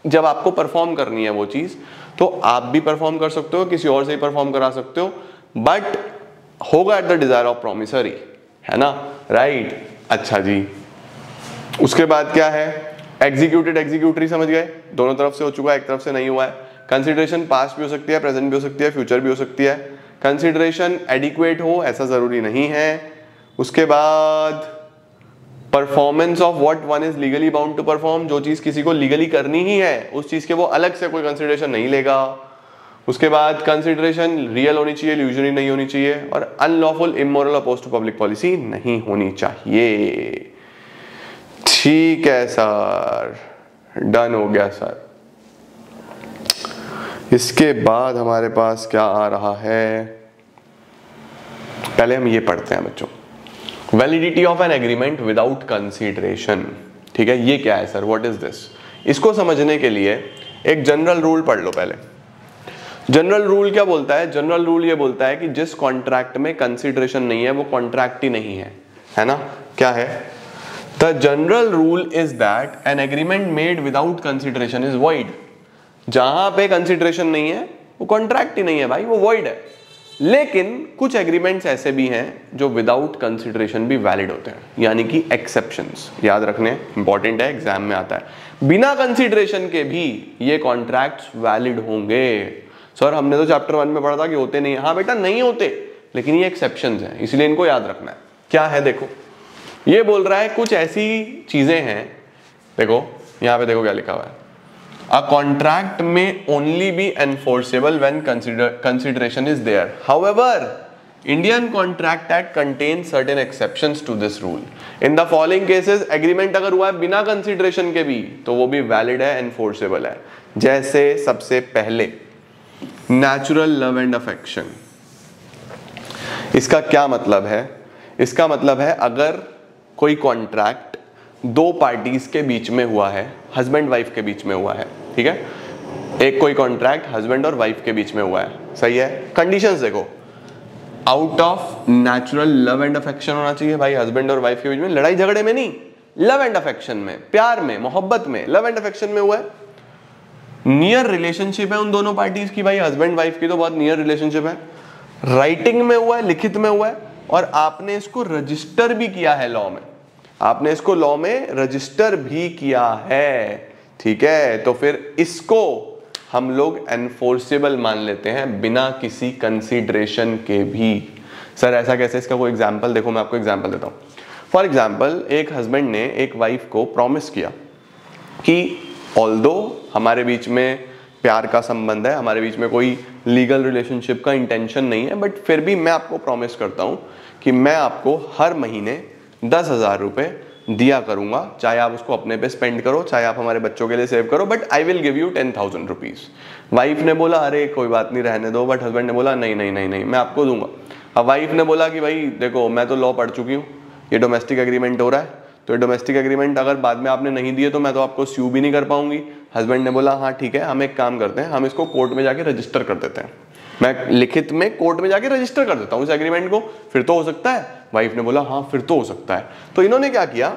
जब आपको परफॉर्म करनी है वो चीज, तो आप भी परफॉर्म कर सकते हो, किसी और से ही परफॉर्म करा सकते हो, बट होगा at the desire of promisor ही, है ना, राइट. अच्छा जी, उसके बाद क्या है, एग्जीक्यूटेड एग्जीक्यूटरी समझ गए, दोनों तरफ से हो चुका है, एक तरफ से नहीं हुआ है. कंसिडरेशन पास्ट भी हो सकती है, प्रेजेंट भी हो सकती है, फ्यूचर भी हो सकती है. कंसिडरेशन एडिक्वेट हो ऐसा जरूरी नहीं है. उसके बाद performance of what one is legally bound to perform. जो चीज किसी को लीगली करनी ही है उस चीज के वो अलग से कोई कंसिडरेशन नहीं लेगा. उसके बाद कंसिडरेशन रियल होनी चाहिए, इल्यूजनरी नहीं होनी चाहिए, और unlawful, immoral, oppose to public policy नहीं होनी चाहिए. ठीक है सर, डन हो गया सर. इसके बाद हमारे पास क्या आ रहा है, पहले हम ये पढ़ते हैं बच्चों. Validity of an agreement without consideration. ठीक है, ये क्या है सर, व्हाट इज दिस. इसको समझने के लिए एक जनरल रूल पढ़ लो पहले. जनरल रूल क्या बोलता है, जनरल रूल ये बोलता है कि जिस कॉन्ट्रैक्ट में कंसिडरेशन नहीं है वो कॉन्ट्रैक्ट ही नहीं है ना. क्या है, the general rule is that an agreement made without consideration is void. जहां पे कंसिडरेशन नहीं है वो कॉन्ट्रैक्ट ही नहीं है भाई, वो वॉइड है. लेकिन कुछ एग्रीमेंट्स ऐसे भी हैं जो विदाउट कंसिडरेशन भी वैलिड होते हैं, यानी कि एक्सेप्शंस. याद रखने, इंपॉर्टेंट है, एग्जाम में आता है. बिना कंसिडरेशन के भी ये कॉन्ट्रैक्ट्स वैलिड होंगे. सर हमने तो चैप्टर 1 में पढ़ा था कि होते नहीं है. हाँ बेटा नहीं होते, लेकिन ये एक्सेप्शंस हैं, इसलिए इनको याद रखना है. क्या है देखो, ये बोल रहा है कुछ ऐसी चीजें हैं. देखो यहां पे देखो क्या लिखा हुआ है, a contract may only be enforceable when consideration is there. However Indian contract act contains certain exceptions to this rule. In the following cases agreement अगर हुआ है बिना कंसिडरेशन के भी तो वो भी वैलिड है, एनफोर्सेबल है. जैसे सबसे पहले नेचुरल लव एंड अफेक्शन. इसका क्या मतलब है, इसका मतलब है अगर कोई कॉन्ट्रैक्ट दो पार्टीज के बीच में हुआ है, हस्बैंड वाइफ के बीच में हुआ है, ठीक है, एक कोई कॉन्ट्रैक्ट हस्बैंड और वाइफ के बीच में हुआ है, सही है. कंडीशंस देखो, out of natural love and affection होना चाहिए भाई. हस्बैंड और वाइफ के बीच में, लड़ाई झगड़े में नहीं, लव एंड अफेक्शन में, प्यार में, मोहब्बत में, लव एंड अफेक्शन में हुआ है. नियर रिलेशनशिप है उन दोनों पार्टीज की भाई, हस्बैंड वाइफ की तो बहुत नियर रिलेशनशिप है. राइटिंग में हुआ है, लिखित में हुआ है, और आपने इसको रजिस्टर भी किया है लॉ में. आपने इसको लॉ में रजिस्टर भी किया है, ठीक है. तो फिर इसको हम लोग एनफोर्सेबल मान लेते हैं बिना किसी कंसीडरेशन के भी. सर ऐसा कैसे, इसका कोई एग्जांपल देखो, मैं आपको एग्जांपल देता हूं. फॉर एग्जांपल एक हस्बैंड ने एक वाइफ को प्रॉमिस किया कि ऑल्दो हमारे बीच में प्यार का संबंध है, हमारे बीच में कोई लीगल रिलेशनशिप का इंटेंशन नहीं है, बट फिर भी मैं आपको प्रॉमिस करता हूं कि मैं आपको हर महीने 10,000 रुपए दिया करूंगा, चाहे आप उसको अपने पे स्पेंड करो, चाहे आप हमारे बच्चों के लिए सेव करो, but I will give you 10,000 rupees. Wife ने बोला अरे कोई बात नहीं रहने दो, बट हस्बैंड ने बोला नहीं नहीं नहीं नहीं मैं आपको दूंगा। अब वाइफ ने बोला कि भाई देखो मैं तो लॉ पढ़ चुकी हूँ, ये डोमेस्टिक एग्रीमेंट हो रहा है, तो ये डोमेस्टिक एग्रीमेंट अगर बाद में आपने नहीं दिए तो मैं तो आपको स्यू भी नहीं कर पाऊंगी। हस्बैंड ने बोला हाँ ठीक है, हम एक काम करते हैं, हम इसको कोर्ट में जाके रजिस्टर कर देते हैं, मैं लिखित में कोर्ट में जाके रजिस्टर कर देता हूँ इस एग्रीमेंट को, फिर तो हो सकता है। वाइफ ने बोला हाँ फिर तो हो सकता है। तो इन्होंने क्या किया,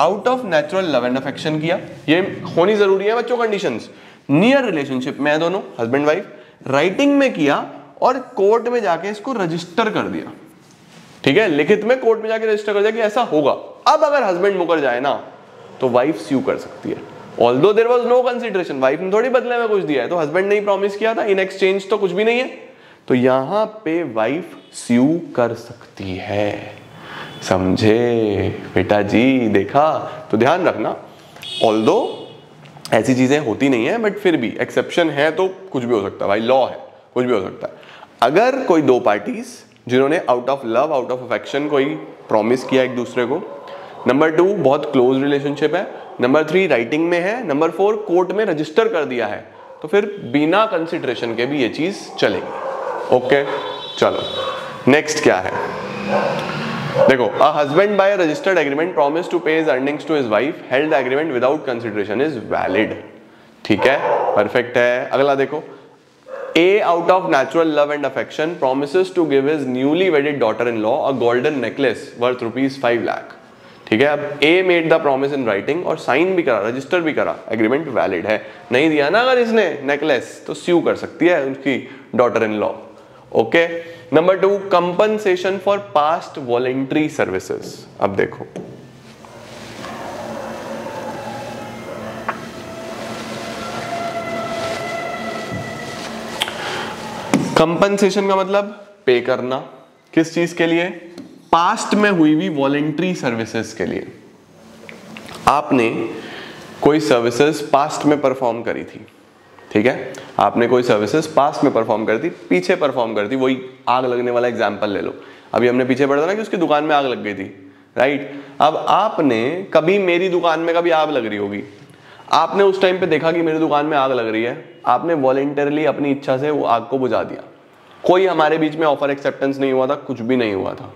out of natural love and affection किया, ये होनी जरूरी है बच्चों कंडीशंस, नियर रिलेशनशिप में है दोनों हस्बैंड वाइफ, राइटिंग में किया और कोर्ट में जाके इसको रजिस्टर कर दिया। ठीक है, लिखित में कोर्ट में जाके रजिस्टर कर दिया कि ऐसा होगा। अब अगर हस्बैंड मुकर जाए ना तो वाइफ स्यू कर सकती है, although there was no consideration, wife ने थोड़ी बदले में कुछ दिया है, तो हस्बैंड ने ही प्रॉमिस किया था, इन एक्सचेंज तो कुछ भी नहीं है, तो यहां पे वाइफ स्यू कर सकती है। समझे बेटा जी, देखा? तो ध्यान रखना, ऑल्दो ऐसी चीजें होती नहीं है बट फिर भी एक्सेप्शन है, तो कुछ भी हो सकता है भाई, लॉ है, कुछ भी हो सकता है। अगर कोई दो पार्टीज जिन्होंने out of love out of affection कोई प्रॉमिस किया एक दूसरे को, नंबर 2 बहुत क्लोज रिलेशनशिप है, नंबर 3 राइटिंग में है, नंबर 4 कोर्ट में रजिस्टर कर दिया है, तो फिर बिना कंसिडरेशन के भी ये चीज चलेगी। ओके चलो नेक्स्ट क्या है, देखो, a husband by registered agreement promise to pay his earnings to his wife, held the agreement without consideration is valid. ठीक है, परफेक्ट है। अगला देखो, A out of natural love and affection promises to give his newly wedded daughter-in-law a golden necklace worth ₹5 lakh। ठीक है, अब A made the promise in writing और sign भी करा, रजिस्टर भी करा, एग्रीमेंट वैलिड है। नहीं दिया ना अगर इसने नेकलेस तो स्यू कर सकती है उसकी daughter in law. Okay, number 2 compensation for past voluntary services. अब देखो, कंपनसेशन का मतलब पे करना, किस चीज के लिए, पास्ट में हुई हुई वॉलेंट्री सर्विसेज के लिए। आपने कोई सर्विसेज पास्ट में परफॉर्म करी थी, ठीक है, आपने कोई सर्विसेज पास्ट में परफॉर्म करी थी, पीछे परफॉर्म करी थी, वही आग लगने वाला एग्जांपल ले लो, अभी हमने पीछे पढ़ा था ना कि उसकी दुकान में आग लग गई थी, राइट। अब आपने कभी, मेरी दुकान में कभी आग लग रही होगी, आपने उस टाइम पे देखा कि मेरी दुकान में आग लग रही है, आपने वॉलेंटरली अपनी इच्छा से वो आग को बुझा दिया, कोई हमारे बीच में ऑफर एक्सेप्टेंस नहीं हुआ था, कुछ भी नहीं हुआ था,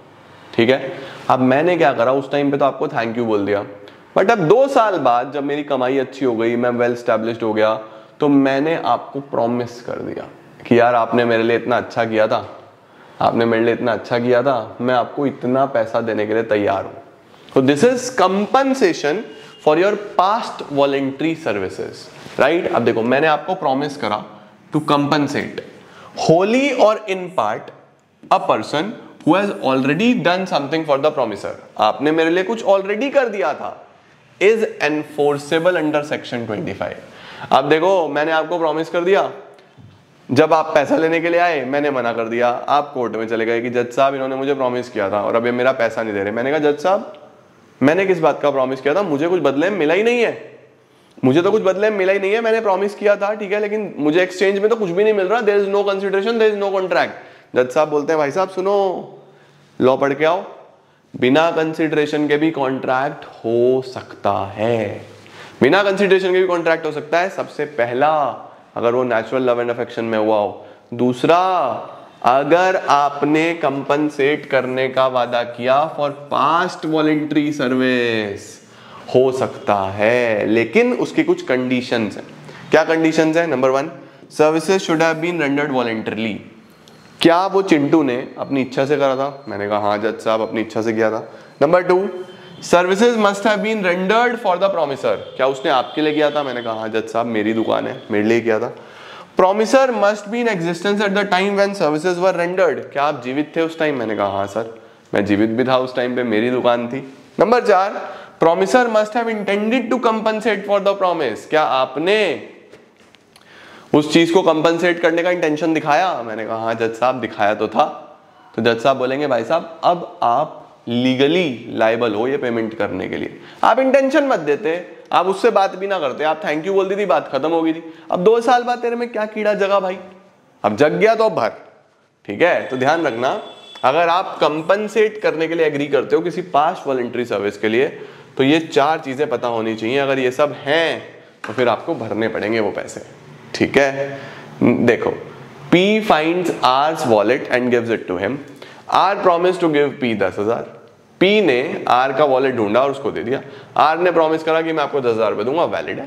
ठीक है। अब मैंने क्या करा, उस टाइम पे तो आपको थैंक यू बोल दिया, बट अब 2 साल बाद जब मेरी कमाई अच्छी हो गई, मैं वेल एस्टैब्लिश्ड हो गया, तो मैंने आपको प्रॉमिस कर दिया कि यार आपने मेरे लिए इतना अच्छा किया था, आपने मेरे लिए इतना अच्छा किया था, मैं आपको इतना पैसा देने के लिए तैयार हूं। तो this is compensation for your past voluntary services, right. अब देखो, मैंने आपको प्रॉमिस करा टू कंपनसेट होली और in part a person who has already done something for the promiser. आपने मेरे लिए कुछ ऑलरेडी कर दिया था, इज एनफोर्सेबल अंडर सेक्शन 25। अब देखो, मैंने आपको प्रॉमिस कर दिया, जब आप पैसा लेने के लिए आए मैंने मना कर दिया, आप कोर्ट में चले गए कि जज साहब इन्होंने मुझे प्रॉमिस किया था और अब ये मेरा पैसा नहीं दे रहे। मैंने कहा जज साहब मैंने किस बात का प्रॉमिस किया था, मुझे कुछ बदले में मिला ही नहीं है, मुझे तो कुछ बदले में मिला ही नहीं है, मैंने प्रॉमिस किया था, ठीक है, लेकिन मुझे एक्सचेंज में तो कुछ भी नहीं मिल रहा, there is no consideration, there is no contract. जज साहब बोलते हैं भाई साहब सुनो, लॉ पढ़ के आओ, बिना कंसिडरेशन के भी कॉन्ट्रैक्ट हो सकता है, बिना कंसिडरेशन के भी कॉन्ट्रैक्ट हो सकता है। सबसे पहला, अगर वो नेचुरल लव एंड अफेक्शन में हुआ हो। दूसरा, अगर आपने कंपनसेट करने का वादा किया फॉर पास्ट वॉलेंट्री सर्विस, हो सकता है, लेकिन उसकी कुछ कंडीशंस हैं। क्या कंडीशंस हैं? Number 1, services should have been rendered voluntarily. क्या वो चिंटू ने अपनी इच्छा से करा था? मैंने कहा हाँ जज साहब अपनी इच्छा से किया था। Number 2, services must have been rendered for the promisor. क्या उसने आपके लिए किया था? मैंने कहा हाँ जज साहब मेरी दुकान है, मेरे लिए किया था। Promiser must be in existence at the time when services were rendered. क्या आप जीवित थे उस टाइम? मैंने कहा हाँ सर मैं जीवित भी था उस टाइम पे, मेरी दुकान थी। Number 4, promisor must have intended to compensate for the promise. क्या आपने उस चीज को कंपनसेट करने का इंटेंशन दिखाया? मैंने कहा हाँ जज साहब दिखाया तो था। तो जज साहब बोलेंगे भाई साहब अब आप लीगली लायबल हो ये पेमेंट करने के लिए। आप इंटेंशन मत देते, आप उससे बात भी ना करते, आप थैंक यू बोल दी थी, बात खत्म हो गई थी। अब 2 साल बाद तेरे में क्या कीड़ा जगा भाई, अब जग गया तो अब भर, ठीक है। तो ध्यान रखना, अगर आप कंपनसेट करने के लिए एग्री करते हो किसी पास्ट वॉलंटरी सर्विस के लिए, तो ये 4 चीजें पता होनी चाहिए। अगर ये सब हैं तो फिर आपको भरने पड़ेंगे वो पैसे, ठीक है। देखो, P finds R's wallet and gives it to him. R promised to give P 10,000. P ने R का वॉलेट ढूंढा और उसको दे दिया। R ने प्रॉमिस करा कि मैं आपको 10,000 रुपए दूंगा, वैलिड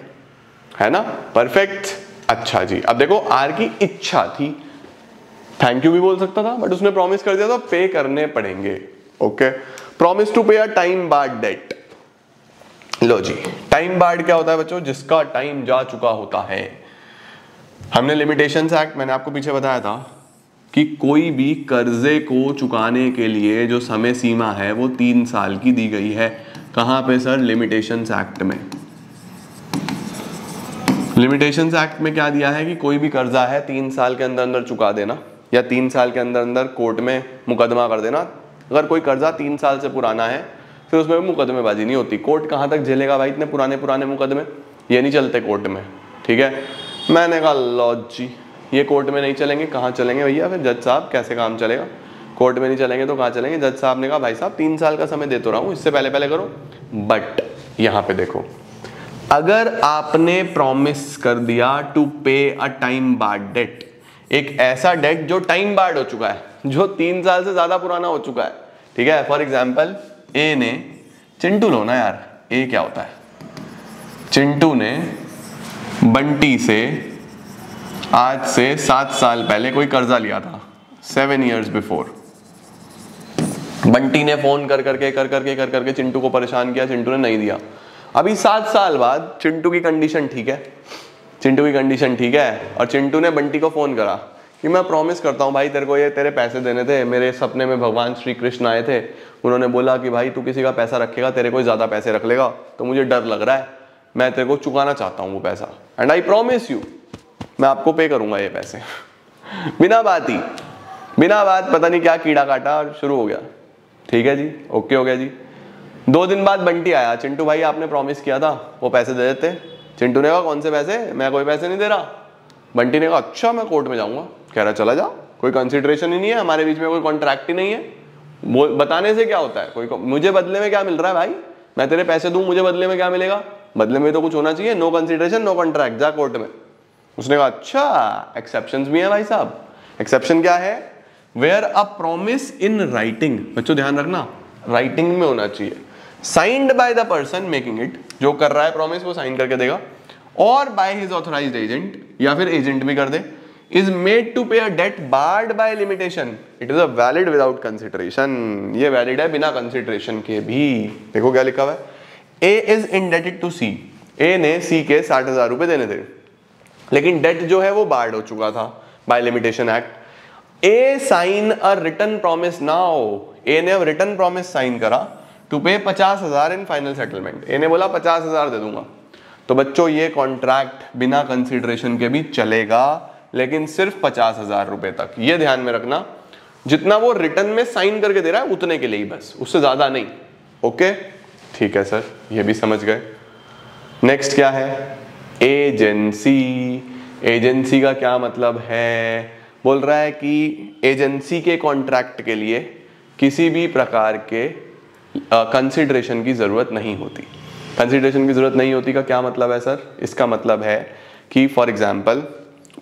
है ना, परफेक्ट। अच्छा जी, अब देखो R की इच्छा थी, थैंक यू भी बोल सकता था, बट उसने प्रॉमिस कर दिया तो पे करने पड़ेंगे। Okay, promise to pay a time barred debt. लो जी, टाइम बार्ड क्या होता है बच्चों? जिसका टाइम जा चुका होता है। हमने लिमिटेशंस एक्ट, मैंने आपको पीछे बताया था कि कोई भी कर्जे को चुकाने के लिए जो समय सीमा है वो 3 साल की दी गई है। कहां पे सर? लिमिटेशंस एक्ट में। लिमिटेशंस एक्ट में क्या दिया है कि कोई भी कर्जा है 3 साल के अंदर अंदर चुका देना, या 3 साल के अंदर अंदर कोर्ट में मुकदमा कर देना। अगर कोई कर्जा 3 साल से पुराना है फिर उसमें मुकदमेबाजी नहीं होती। कोर्ट कहाँ तक झेलेगा भाई इतने पुराने मुकदमे, ये नहीं चलते कोर्ट में, ठीक है। मैंने कहा लो जी, ये कोर्ट में नहीं चलेंगे, कहाँ चलेंगे भैया? फिर जज साहब कैसे काम चलेगा? कोर्ट में नहीं चलेंगे तो कहाँ चलेंगे? जज साहब ने कहा भाई साहब 3 साल का समय दे तो रहा हूँ, इससे पहले करो। बट यहाँ पे देखो, अगर आपने प्रॉमिस कर दिया to pay a time barred date, एक ऐसा डेट जो टाइम बार्ड हो चुका है, जो 3 साल से ज्यादा पुराना हो चुका है, ठीक है। फॉर एग्जाम्पल, ए ने, चिंटू लो ना यार, ए क्या होता है? चिंटू ने बंटी से आज से 7 साल पहले कोई कर्जा लिया था, 7 years बिफोर। बंटी ने फोन कर करके चिंटू को परेशान किया, चिंटू ने नहीं दिया। अभी 7 साल बाद चिंटू की कंडीशन ठीक है, और चिंटू ने बंटी को फोन करा कि मैं प्रॉमिस करता हूँ भाई तेरे को ये तेरे पैसे देने थे, मेरे सपने में भगवान श्री कृष्ण आए थे, उन्होंने बोला कि भाई तू किसी का पैसा रखेगा तेरे को ज्यादा पैसे रख लेगा, तो मुझे डर लग रहा है, मैं तेरे को चुकाना चाहता हूँ वो पैसा, एंड आई प्रॉमिस यू मैं आपको पे करूंगा ये पैसे। बिना बात पता नहीं क्या कीड़ा काटा और शुरू हो गया, ठीक है जी, ओके हो गया जी। 2 दिन बाद बंटी आया, चिंटू भाई आपने प्रॉमिस किया था वो पैसे दे देते। चिंटू ने कहा कौन से पैसे? मैं कोई पैसे नहीं दे रहा। बंटी ने कहा अच्छा मैं कोर्ट में जाऊंगा। कह रहा चला जा, कोई कंसिडरेशन ही नहीं है, हमारे बीच में कोई कॉन्ट्रैक्ट ही नहीं है, वो बताने से क्या होता है? कोई मुझे बदले में क्या मिल रहा है भाई? मैं तेरे पैसे दूं, मुझे बदले में क्या मिलेगा? बदले में तो कुछ होना चाहिए, नो कंसिडरेशन नो कॉन्ट्रैक्ट, जा कोर्ट में। उसने कहा अच्छा एक्सेप्शंस भी है भाई साहब। एक्सेप्शन क्या है? Where a promise in writing, बच्चों ध्यान रखना, राइटिंग में होना चाहिए, signed by the person making it, जो कर रहा है प्रॉमिस वो साइन करके देगा, और बाय हिज ऑथराइज्ड एजेंट, या फिर एजेंट भी कर दे, is made to pay a debt barred by limitation, it is a valid without consideration. ये वैलिड है बिना कंसिडरेशन के भी। देखो क्या लिखा हुआ है, ए इज इंडेटेड टू सी, ए ने सी के 60,000 रुपए देने थे, लेकिन डेट जो है वो बार्ड हो चुका था by limitation act. A sign a written promise now, A ने अब रिटन प्रॉमिस साइन करा to pay 50,000 in final settlement. ए ने बोला 50,000 दे दूंगा। तो बच्चों ये कॉन्ट्रैक्ट बिना कंसिडरेशन के भी चलेगा, लेकिन सिर्फ 50,000 रुपए तक। ये ध्यान में रखना, जितना वो रिटर्न में साइन करके दे रहा है उतने के लिए ही बस, उससे ज्यादा नहीं। ओके ठीक है सर, ये भी समझ गए। नेक्स्ट क्या है? एजेंसी। एजेंसी का क्या मतलब है? बोल रहा है कि एजेंसी के कॉन्ट्रैक्ट के लिए किसी भी प्रकार के कंसिडरेशन की जरूरत नहीं होती। कंसिडरेशन की जरूरत नहीं होती का क्या मतलब है सर? इसका मतलब है कि फॉर एग्जाम्पल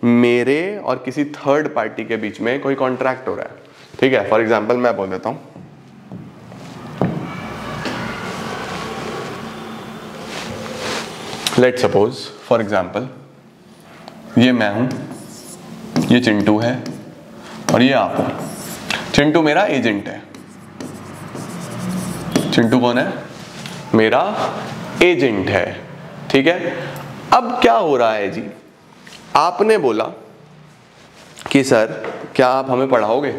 मेरे और किसी थर्ड पार्टी के बीच में कोई कॉन्ट्रैक्ट हो रहा है, ठीक है। फॉर एग्जाम्पल मैं बोल देता हूं, लेट सपोज फॉर एग्जाम्पल ये मैं हूं, ये चिंटू है और ये आप हो। चिंटू मेरा एजेंट है। चिंटू कौन है? मेरा एजेंट है, ठीक है। अब क्या हो रहा है जी, आपने बोला कि सर क्या आप हमें पढ़ाओगे?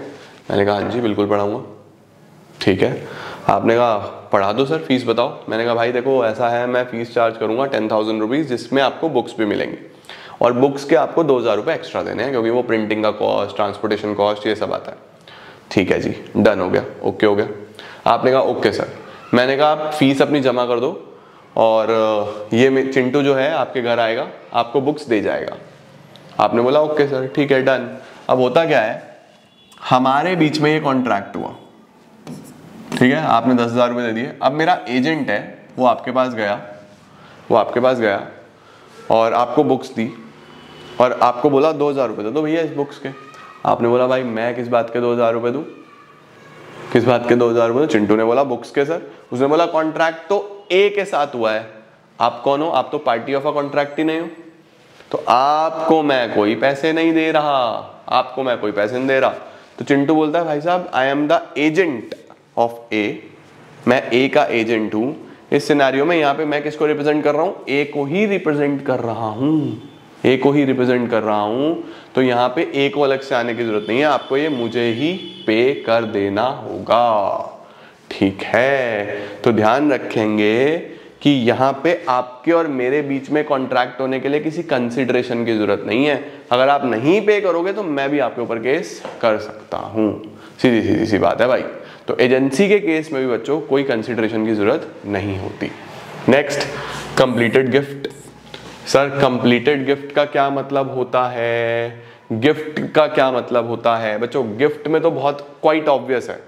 मैंने कहा हाँ जी बिल्कुल पढ़ाऊंगा। ठीक है, आपने कहा पढ़ा दो सर, फीस बताओ। मैंने कहा भाई देखो ऐसा है, मैं फीस चार्ज करूंगा 10,000 रुपीज़, जिसमें आपको बुक्स भी मिलेंगी, और बुक्स के आपको 2,000 रुपये एक्स्ट्रा देने हैं, क्योंकि वो प्रिंटिंग का कॉस्ट, ट्रांसपोर्टेशन कॉस्ट, ये सब आता है। ठीक है जी, डन हो गया, ओके हो गया। आपने कहा ओके सर। मैंने कहा आप फीस अपनी जमा कर दो, और ये चिंटू जो है आपके घर आएगा, आपको बुक्स दे जाएगा। आपने बोला ओके सर, ठीक है डन। अब होता क्या है, हमारे बीच में ये कॉन्ट्रैक्ट हुआ, ठीक है, आपने 10,000 रुपये दे दिए। अब मेरा एजेंट है, वो आपके पास गया और आपको बुक्स दी और आपको बोला 2000 रुपये दे दो भैया इस बुक्स के। आपने बोला भाई मैं किस बात के 2000 रुपये दूँ, किस बात के 2000 रुपये? चिंटू ने बोला बुक्स के सर। उसने बोला कॉन्ट्रैक्ट तो ए के साथ हुआ है, आप कौन हो? आप तो पार्टी ऑफ अ कॉन्ट्रैक्ट ही नहीं हो, तो आपको मैं कोई पैसे नहीं दे रहा। तो चिंटू बोलता है भाई साहब I am the agent of A, मैं ए का एजेंट हूं। इस सिनेरियो में यहाँ पे मैं किसको रिप्रेजेंट कर रहा हूँ? ए को ही रिप्रेजेंट कर रहा हूं। तो यहाँ पे ए को अलग से आने की जरूरत नहीं है, आपको ये मुझे ही पे कर देना होगा, ठीक है? तो ध्यान रखेंगे कि यहाँ पे आपके और मेरे बीच में कॉन्ट्रैक्ट होने के लिए किसी कंसिडरेशन की जरूरत नहीं है। अगर आप नहीं पे करोगे तो मैं भी आपके ऊपर केस कर सकता हूं, सीधी सी बात है भाई। तो एजेंसी के केस में भी बच्चों कोई कंसिडरेशन की जरूरत नहीं होती। Next, completed gift. Sir completed gift का क्या मतलब होता है? गिफ्ट का क्या मतलब होता है बच्चों? गिफ्ट में तो बहुत क्वाइट ऑब्वियस है,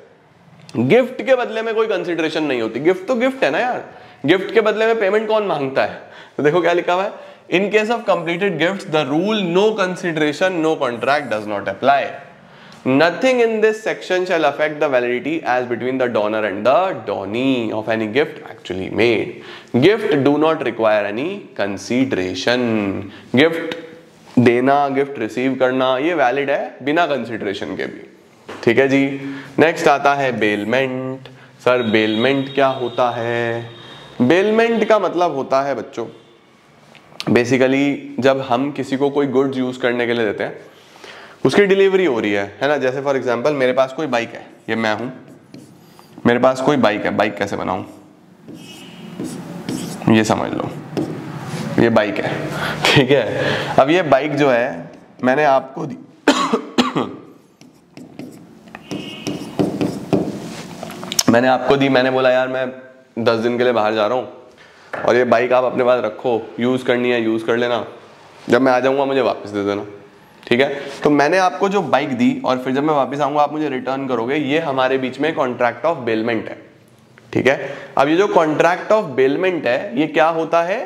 गिफ्ट के बदले में कोई कंसिडरेशन नहीं होती। गिफ्ट तो गिफ्ट है ना यार, गिफ्ट के बदले में पेमेंट कौन मांगता है? तो देखो क्या लिखा हुआ है, in case of completed gifts the rule no consideration no contract does not apply. Nothing in this section shall affect the validity as between the donor and the donee of any gift actually made. Gift do not require any consideration. Gift देना, gift receive करना ये valid है बिना consideration के भी, ठीक है जी। Next आता है बेलमेंट। सर बेलमेंट क्या होता है? बेलमेंट का मतलब होता है बच्चों बेसिकली जब हम किसी को कोई गुड्स यूज करने के लिए देते हैं, उसकी डिलीवरी हो रही है ना। जैसे फॉर एग्जांपल मेरे पास कोई बाइक है, ये मैं हूं, मेरे पास कोई बाइक है, बाइक कैसे बनाऊं ये समझ लो, ये बाइक है, ठीक है। अब ये बाइक जो है मैंने आपको दी मैंने बोला यार मैं 10 दिन के लिए बाहर जा रहा हूं और ये बाइक आप अपने पास रखो, यूज करनी है यूज कर लेना, जब मैं आ जाऊंगा मुझे वापस दे देना, ठीक है। तो मैंने आपको जो बाइक दी और फिर जब मैं वापस आऊंगा आप मुझे रिटर्न करोगे, ये हमारे बीच में कॉन्ट्रैक्ट ऑफ बेलमेंट है, ठीक है। अब ये जो कॉन्ट्रैक्ट ऑफ बेलमेंट है ये क्या होता है?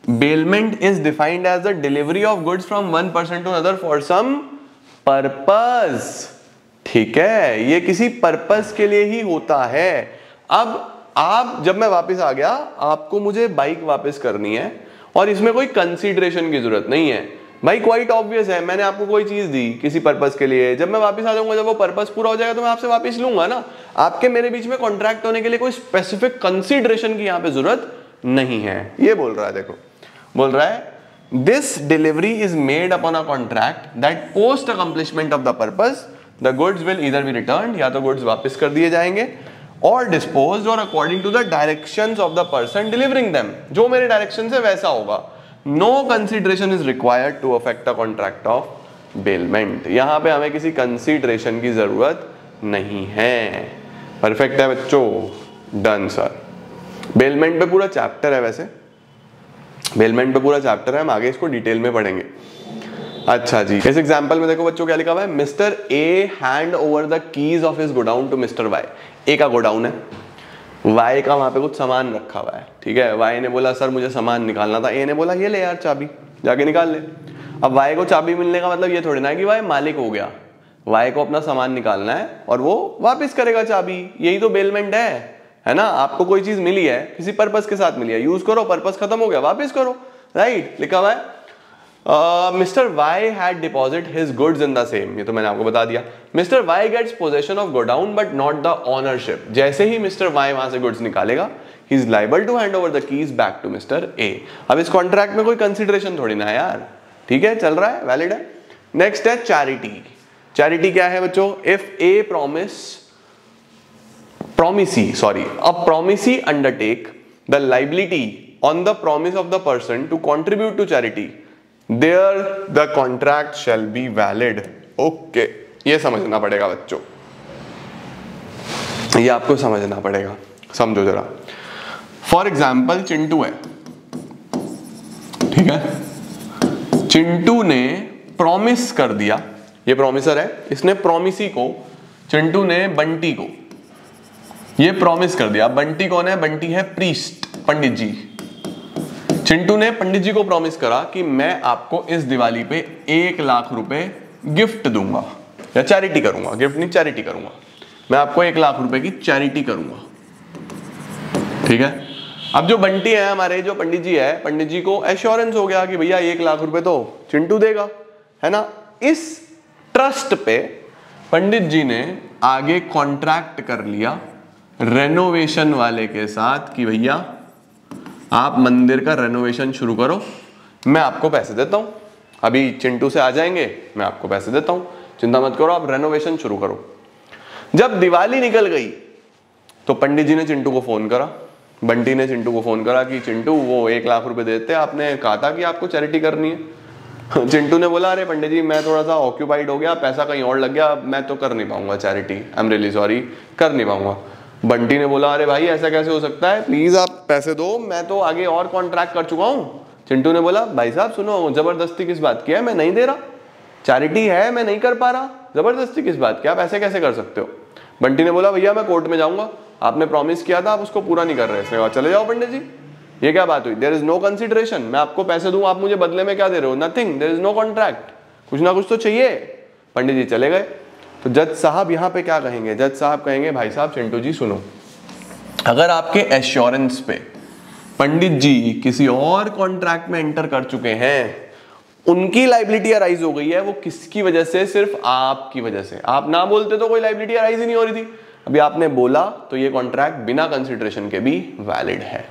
Bailment is defined as the delivery of goods from one person to another for some purpose, ठीक है। ये किसी पर्पस के लिए ही होता है। अब आप जब मैं वापस आ गया आपको मुझे बाइक वापस करनी है और इसमें कोई कंसीडरेशन की जरूरत नहीं है भाई, क्वाइट ऑब्वियस है। मैंने आपको कोई चीज दी किसी पर्पस के लिए, जब मैं वापस आ जाऊंगा, जब वो पर्पस पूरा हो जाएगा तो मैं आपसे वापस लूंगा ना। आपके मेरे बीच में कॉन्ट्रैक्ट होने के लिए कोई स्पेसिफिक कंसीडरेशन की यहां पे जरूरत नहीं है। ये बोल रहा है, देखो बोल रहा है this delivery is made upon a contract that post accomplishment of the purpose the goods will either be returned, या तो गुड्स वापस कर दिए जाएंगे, और डिस्पोज्ड और according to the directions of the person delivering them, जो मेरे डायरेक्शन से वैसा होगा। No consideration is required to affect the contract of bailment. यहां पे हमें किसी कंसीडरेशन की जरूरत नहीं है। परफेक्ट है बच्चों, डन सर। बेलमेंट पे पूरा चैप्टर है, वैसे बेलमेंट पे पूरा चैप्टर है, हम आगे इसको डिटेल में पढ़ेंगे। अच्छा जी, इस एग्जांपल में देखो बच्चों क्या लिखा हुआ है, mister A hand over the keys of his godown to mister Y. A का गोडाउन है, वाई का वहां पे कुछ सामान रखा हुआ है, ठीक है। वाई ने बोला सर मुझे सामान निकालना था, ए ने बोला ये ले यार चाबी, जाके निकाल ले। अब वाई को चाबी मिलने का मतलब ये थोड़ी ना है कि वाई मालिक हो गया, वाई को अपना सामान निकालना है और वो वापस करेगा चाबी, यही तो बेलमेंट है ना। आपको कोई चीज मिली है, किसी पर्पस के साथ मिली है, यूज करो, पर्पस खत्म हो गया वापस करो, राइट। लिखा हुआ है mister Y had deposit his goods in the same, ये तो मैंने आपको बता दिया। Mister Y gets possession of godown but not the ownership. जैसे ही मिस्टर वाई वहां से गुड्स निकालेगा, he is liable to hand over the keys back to mister A. अब इस कॉन्ट्रैक्ट में कोई कंसिडरेशन थोड़ी ना है यार, ठीक है, चल रहा है, वैलिड है। नेक्स्ट है चैरिटी। चैरिटी क्या है बच्चों? If A promisee undertake the liability on the promise of the person to contribute to charity, there the contract shall be valid. Okay, ये समझना पड़ेगा बच्चों, ये आपको समझना पड़ेगा, समझो जरा। फॉर एग्जाम्पल चिंटू है, ठीक है, चिंटू ने प्रॉमिस कर दिया, ये प्रॉमिसर है, इसने प्रॉमिसी को, चिंटू ने बंटी को ये प्रॉमिस कर दिया। बंटी कौन है? बंटी है प्रीस्ट, पंडित जी, चिंटू ने पंडित जी को प्रॉमिस करा कि मैं आपको इस दिवाली पे 1 लाख रुपए गिफ्ट दूंगा या चैरिटी करूंगा, गिफ्ट नहीं चैरिटी करूंगा, मैं आपको 1 लाख रुपए की चैरिटी करूंगा, ठीक है। अब जो बंटी है हमारे, जो पंडित जी है, पंडित जी को एश्योरेंस हो गया कि भैया 1 लाख रुपए तो चिंटू देगा, है ना। इस ट्रस्ट पे पंडित जी ने आगे कॉन्ट्रैक्ट कर लिया रेनोवेशन वाले के साथ कि भैया आप मंदिर का रेनोवेशन शुरू करो, मैं आपको पैसे देता हूं, अभी चिंटू से आ जाएंगे, मैं आपको पैसे देता हूं, चिंता मत करो, आप रेनोवेशन शुरू करो। जब दिवाली निकल गई तो पंडित जी ने चिंटू को फोन करा, बंटी ने चिंटू को फोन करा कि चिंटू वो 1 लाख रुपए देते, आपने कहा था कि आपको चैरिटी करनी है। चिंटू ने बोला अरे पंडित जी मैं थोड़ा सा ऑक्यूपाइड हो गया, पैसा कहीं और लग गया, मैं तो कर नहीं पाऊंगा charity, I am really sorry, कर नहीं पाऊंगा। बंटी ने बोला अरे भाई ऐसा कैसे हो सकता है, प्लीज आप पैसे दो, मैं तो आगे और कॉन्ट्रैक्ट कर चुका हूं। चिंटू ने बोला भाई साहब सुनो, जबरदस्ती किस बात की है, मैं नहीं दे रहा, चैरिटी है मैं नहीं कर पा रहा, जबरदस्ती किस बात की, आप ऐसे कैसे कर सकते हो। बंटी ने बोला भैया मैं कोर्ट में जाऊंगा, आपने प्रॉमिस किया था, आप उसको पूरा नहीं कर रहे, इसने कहा चले जाओ पंडित जी, ये क्या बात हुई, देयर इज नो कंसिडरेशन, मैं आपको पैसे दूं, आप मुझे बदले में क्या दे रहे हो, nothing, there is no contract, कुछ ना कुछ तो चाहिए। पंडित जी चले गए। तो जज साहब यहाँ पे क्या कहेंगे, जज साहब कहेंगे भाई साहब चिंटू जी सुनो, अगर आपके एश्योरेंस पे पंडित जी किसी और कॉन्ट्रैक्ट में एंटर कर चुके हैं, उनकी लाइबिलिटी अराइज हो गई है, वो किसकी वजह से, सिर्फ आपकी वजह से, आप ना बोलते तो कोई लाइबिलिटी अराइज ही नहीं हो रही थी, अभी आपने बोला तो ये कॉन्ट्रैक्ट बिना कंसिडरेशन के भी वैलिड है।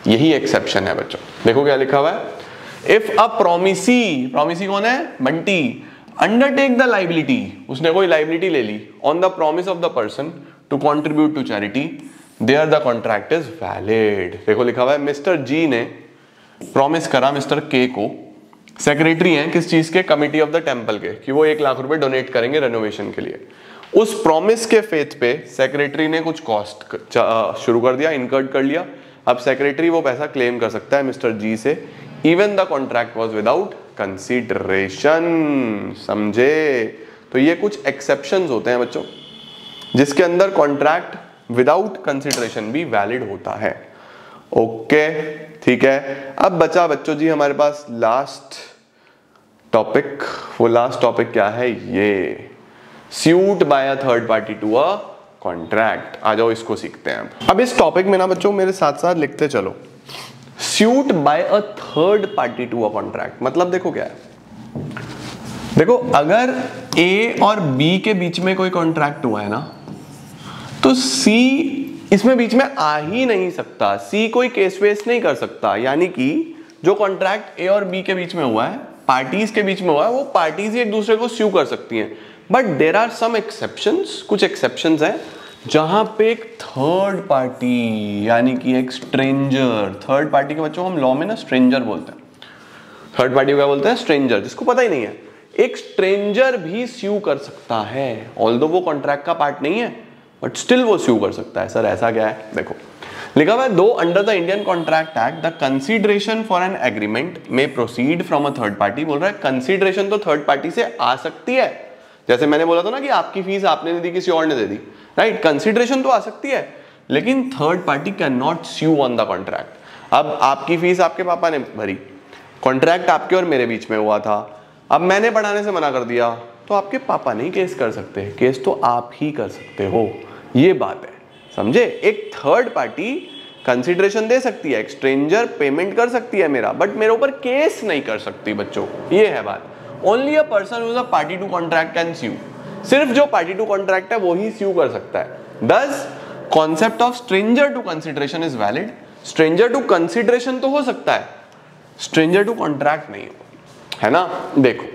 यही एक्सेप्शन है बच्चों, देखो क्या लिखा हुआ है, इफ अ प्रोमिसी, प्रोमिसी कौन है, बंटी, अंडरटेक द लाइबिलिटी, उसने कोई लाइबिलिटी ले ली, on the promise of the person to contribute to charity, there the contract is valid. देखो लिखा हुआ है मिस्टर जी ने प्रॉमिस करा मिस्टर के को, सेक्रेटरी हैं किस चीज के, कमिटी ऑफ द टेंपल के, कि वो 1 लाख रुपए डोनेट करेंगे रेनोवेशन के लिए। उस प्रॉमिस के फेथ पे सेक्रेटरी ने कुछ कॉस्ट शुरू कर दिया, इनकर्ड कर लिया, अब सेक्रेटरी वो पैसा क्लेम कर सकता है मिस्टर जी से, even the contract was without consideration, समझे। तो ये कुछ एक्सेप्शंस होते हैं बच्चों, जिसके अंदर कॉन्ट्रैक्ट विदाउट कंसीडरेशन भी वैलिड होता है। ओके ठीक है। अब बचा बच्चों जी हमारे पास लास्ट टॉपिक, वो लास्ट टॉपिक क्या है, ये suit by a third party to a contract. आ जाओ इसको सीखते हैं। अब इस टॉपिक में ना बच्चों मेरे साथ साथ लिखते चलो, suit by a third party to a contract मतलब देखो क्या है, देखो अगर ए और बी के बीच में कोई कॉन्ट्रैक्ट हुआ है ना, तो सी इसमें बीच में आ ही नहीं सकता, सी कोई केस वेस नहीं कर सकता, यानी कि जो कॉन्ट्रैक्ट ए और बी के बीच में हुआ है, पार्टीज के बीच में हुआ है, वो पार्टीज ही एक दूसरे को स्यू कर सकती हैं। But there are some exceptions, कुछ एक्सेप्शंस हैं जहां पे एक थर्ड पार्टी यानी कि एक स्ट्रेंजर, थर्ड पार्टी के बच्चों हम लॉ में ना स्ट्रेंजर बोलते हैं, थर्ड पार्टी को क्या बोलते हैं, स्ट्रेंजर, जिसको पता ही नहीं है, एक स्ट्रेंजर भी स्यू कर सकता है, ऑल्दो वो कॉन्ट्रैक्ट का पार्ट नहीं है बट स्टिल वो स्यू कर सकता है। सर ऐसा क्या है, देखो लिखा हुआ है, दो under the Indian contract act the consideration for an agreement may proceed from a third party, बोल रहा है कंसीडरेशन तो थर्ड पार्टी से आ सकती है, जैसे मैंने बोला था ना कि आपकी फीस आपने नहीं दी किसी और ने दे दी, राइट, कंसीडरेशन तो आ सकती है, लेकिन third party can not sue on the contract. अब आपकी फीस आपके पापा ने भरी, कॉन्ट्रैक्ट आपके और मेरे बीच में हुआ था, अब मैंने बढ़ाने से मना कर दिया तो आपके पापा नहीं केस कर सकते, केस तो आप ही कर सकते हो, ये बात है, समझे। एक थर्ड पार्टी कंसीडरेशन दे सकती है, एक स्ट्रेंजर पेमेंट कर सकती है मेरा, बट मेरे ऊपर केस नहीं कर सकती बच्चों, ये है बात। Only a person who is a party to contract can sue, सिर्फ जो पार्टी टू कॉन्ट्रैक्ट है वो ही स्यू कर सकता है। Thus concept of stranger to consideration is valid, stranger to consideration तो हो सकता है, स्ट्रेंजर टू कॉन्ट्रैक्ट नहीं, है ना। देखो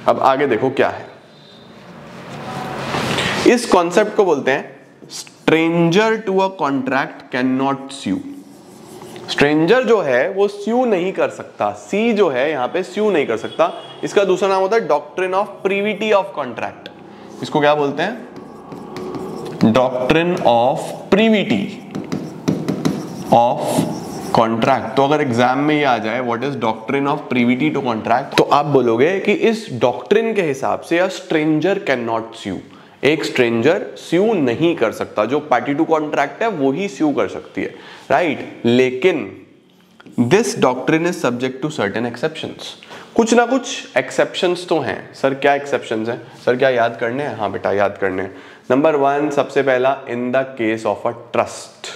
अब आगे देखो क्या है, इस कॉन्सेप्ट को बोलते हैं stranger to a contract can not sue. Stranger जो है वो स्यू नहीं कर सकता, सी जो है यहां पे स्यू नहीं कर सकता, इसका दूसरा नाम होता है doctrine of privity of contract. इसको क्या बोलते हैं, doctrine of privity of contract. तो अगर एग्जाम में ये आ जाए what is doctrine of privity to contract, तो आप बोलोगे कि इस डॉक्ट्रिन के हिसाब से a stranger can not sue, एक स्ट्रेंजर स्यू नहीं कर सकता, जो पार्टी टू कॉन्ट्रैक्ट है वो ही स्यू कर सकती है, राइट। लेकिन this doctrine is subject to certain exceptions, कुछ ना कुछ एक्सेप्शंस तो हैं। सर क्या एक्सेप्शंस हैं? सर क्या याद करने हैं? हाँ बेटा याद करने हैं। नंबर 1 सबसे पहला, in the case of a trust,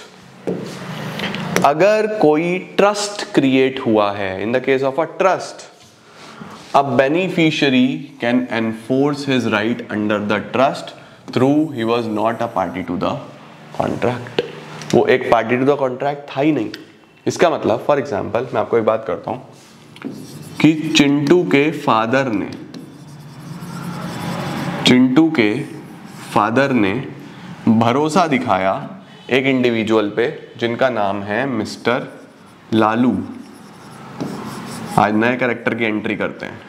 अगर कोई ट्रस्ट क्रिएट हुआ है, in the case of a trust, a beneficiary can enforce his right under the trust through he was not a party to the contract. वो एक party to the contract था ही नहीं। इसका मतलब फॉर एग्जाम्पल मैं आपको एक बात करता हूं कि चिंटू के फादर ने भरोसा दिखाया एक इंडिविजुअल पे जिनका नाम है मिस्टर लालू। आज नए कैरेक्टर की एंट्री करते हैं।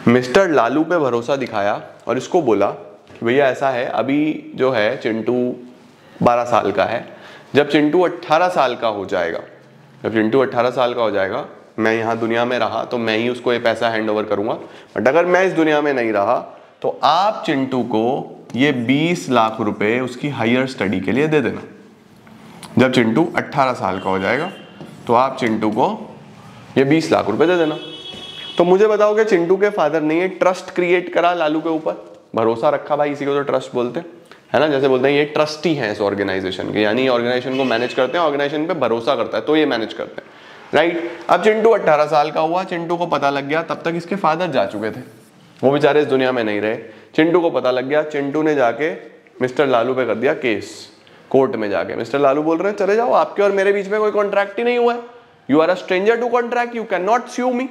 मिस्टर लालू पे भरोसा दिखाया और इसको बोला कि भैया ऐसा है, अभी जो है चिंटू 12 साल का है, जब चिंटू 18 साल का हो जाएगा, मैं यहाँ दुनिया में रहा तो मैं ही उसको ये पैसा हैंड ओवर करूंगा, बट अगर मैं इस दुनिया में नहीं रहा तो आप चिंटू को ये 20 लाख रुपए उसकी हायर स्टडी के लिए दे देना। जब चिंटू 18 साल का हो जाएगा तो आप चिंटू को ये 20 लाख रुपए दे देना। तो मुझे बताओ कि चिंटू के फादर ने एक ट्रस्ट क्रिएट करा लालू के ऊपर, भरोसा रखा, भाई इसी को तो ट्रस्ट बोलते हैं, है ना। जैसे बोलते हैं ये ट्रस्टी हैं इस ऑर्गेनाइजेशन के, यानी ऑर्गेनाइजेशन को मैनेज करते हैं, ऑर्गेनाइजेशन पे भरोसा करता है तो ये मैनेज करते हैं, राइट। अब चिंटू 18 साल का हुआ, चिंटू को पता लग गया, तब तक इसके फादर जा चुके थे, वो बेचारे इस दुनिया में नहीं रहे। चिंटू को पता लग गया, चिंटू ने जाके मिस्टर लालू पे कर दिया केस कोर्ट में जाके। मिस्टर लालू बोल रहे हैं चले जाओ, आपके और मेरे बीच में कोई कॉन्ट्रैक्ट ही नहीं हुआ है, you are a stranger to contract, you can not sue me.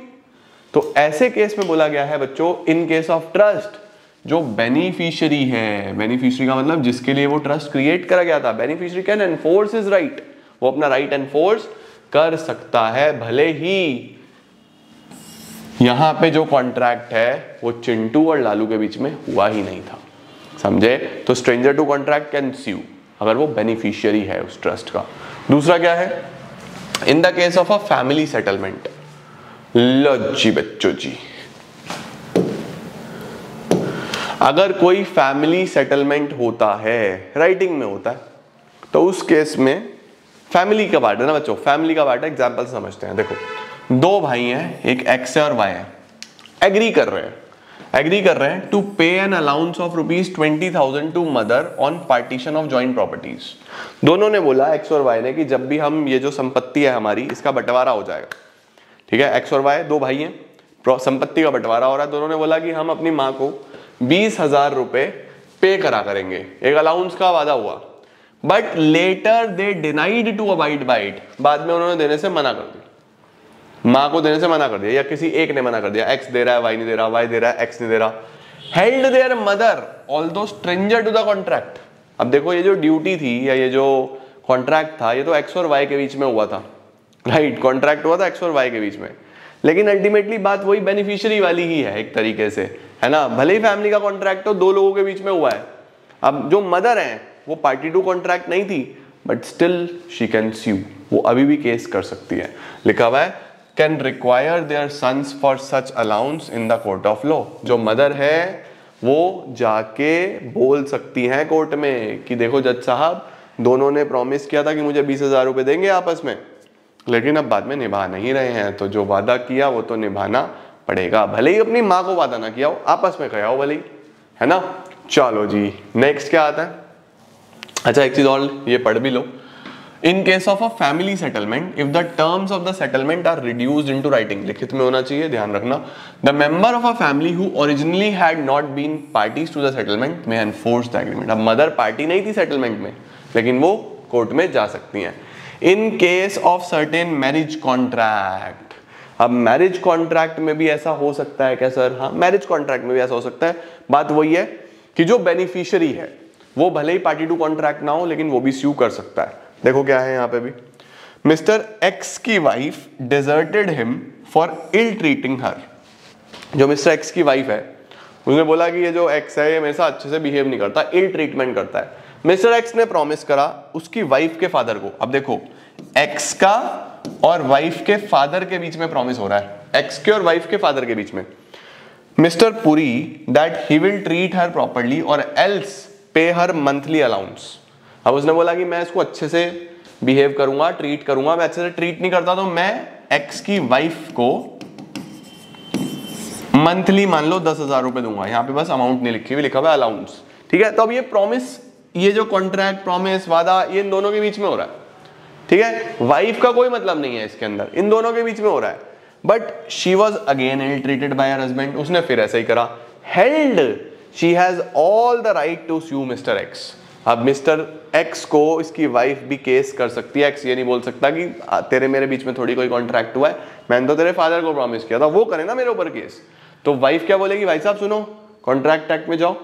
तो ऐसे केस में बोला गया है बच्चों, इन केस ऑफ ट्रस्ट, जो बेनिफिशियरी है, बेनिफिशियरी का मतलब जिसके लिए वो ट्रस्ट क्रिएट करा गया था, beneficiary can enforce his right, वो अपना राइट एनफोर्स कर सकता है, भले ही यहां पे जो कॉन्ट्रैक्ट है वो चिंटू और लालू के बीच में हुआ ही नहीं था, समझे। तो स्ट्रेंजर टू कॉन्ट्रैक्ट कैन स्यू अगर वो बेनिफिशियरी है उस ट्रस्ट का। दूसरा क्या है, in the case of a family settlement. लो जी बच्चों जी, अगर कोई फैमिली सेटलमेंट होता है, राइटिंग में होता है, तो उस केस में फैमिली का पार्ट है ना बच्चों, फैमिली का पार्ट है। एग्जांपल समझते हैं, देखो 2 भाई हैं, एक एक्स है और वाई है, एग्री कर रहे हैं to pay an allowance of ₹20,000 to mother on partition of joint properties. दोनों ने बोला, एक्स और वाई ने, कि जब भी हम ये जो संपत्ति है हमारी, इसका बंटवारा हो जाएगा, ठीक है। एक्स और वाई 2 भाई हैं, संपत्ति का बंटवारा हो रहा है, दोनों ने बोला कि हम अपनी माँ को 20,000 रुपए पे करा करेंगे, एक अलाउंस का वादा हुआ। But later they denied to abide by it, बाद में उन्होंने देने से मना कर दिया, मां को देने से मना कर दिया, या किसी एक ने मना कर दिया, एक्स दे रहा है वाई नहीं दे रहा, वाई दे रहा है एक्स नहीं दे रहा। Held their mother although stranger to the contract. अब देखो ये जो ड्यूटी थी या ये जो कॉन्ट्रैक्ट था, ये तो एक्स और वाई के बीच में हुआ था, राइट। कॉन्ट्रैक्ट हुआ था एक्स और वाई के बीच में, लेकिन अल्टीमेटली बात वही बेनिफिशियरी वाली ही है एक तरीके से, है ना। भले ही फैमिली का कॉन्ट्रैक्ट हो, 2 लोगों के बीच में हुआ है। अब जो मदर है वो पार्टी टू कॉन्ट्रैक्ट नहीं थी, बट स्टिल शी कैन स्यू, वो अभी भी केस कर सकती है। लिखा हुआ है can require their sons for such allowance in the court of law. जो मदर है वो जाके बोल सकती हैं कोर्ट में कि देखो जज साहब, दोनों ने प्रॉमिस किया था कि मुझे 20,000 रुपए देंगे आपस में, लेकिन अब बाद में निभा नहीं रहे हैं, तो जो वादा किया वो तो निभाना पड़ेगा, भले ही अपनी माँ को वादा ना किया हो, आपस में कहा हो भले ही, है ना। चलो जी, नेक्स्ट क्या आता है। अच्छा एक चीज और ये पढ़ भी लो, in case of a family settlement, if the terms of the settlement are reduced into writing, लिखित में होना चाहिए, ध्यान रखना। The member of a family who originally had not been parties to the settlement may enforce the agreement. अब mother party नहीं थी settlement में, लेकिन वो कोर्ट में जा सकती हैं। इन case of certain marriage contract, अब मैरिज कॉन्ट्रैक्ट में भी ऐसा हो सकता है क्या सर? हाँ, मैरिज कॉन्ट्रैक्ट में भी ऐसा हो सकता है। बात वही है कि जो बेनिफिशियरी है वो भले ही पार्टी टू कॉन्ट्रैक्ट ना हो, लेकिन वो भी स्यू कर सकता है। देखो क्या है यहाँ पे भी, मिस्टर एक्स की wife deserted him for ill treating her. जो मिस्टर एक्स की वाइफ है उसने बोला कि ये जो एक्स है ये मेरे साथ अच्छे से बिहेव नहीं करता, इल ट्रीटमेंट करता है। मिस्टर एक्स ने प्रॉमिस करा उसकी वाइफ के फादर को। अब देखो एक्स का और वाइफ के फादर के बीच में प्रॉमिस हो रहा है, एक्स के और वाइफ के फादर के बीच में, mister Puri that he will treat her properly और एल्स पे हर मंथली अलाउंस। अब उसने बोला कि मैं इसको अच्छे से बिहेव करूंगा, ट्रीट करूंगा, मैं अच्छे से ट्रीट नहीं करता तो मैं एक्स की वाइफ को मंथली मान लो 10,000 रुपए दूंगा। यहां पे बस अमाउंट नहीं लिखी हुई, लिखा हुआ अलाउंस। ठीक है, तो अब ये प्रॉमिस, ये जो कॉन्ट्रैक्ट, प्रॉमिस, वादा, ये इन दोनों के बीच में हो रहा है। ठीक है, वाइफ का कोई मतलब नहीं है इसके अंदर, इन दोनों के बीच में हो रहा है। But she was again ill treated by her husband, उसने फिर ऐसा ही करा। Held she has all the right to sue mister X. अब मिस्टर एक्स को इसकी वाइफ भी केस कर सकती है। एक्स ये नहीं बोल सकता कि तेरे मेरे बीच में थोड़ी कोई कॉन्ट्रैक्ट हुआ है, मैंने तो तेरे फादर को प्रॉमिस किया था, वो करे ना मेरे ऊपर केस। तो वाइफ क्या बोलेगी, भाई साहब सुनो, कॉन्ट्रैक्ट एक्ट में जाओ,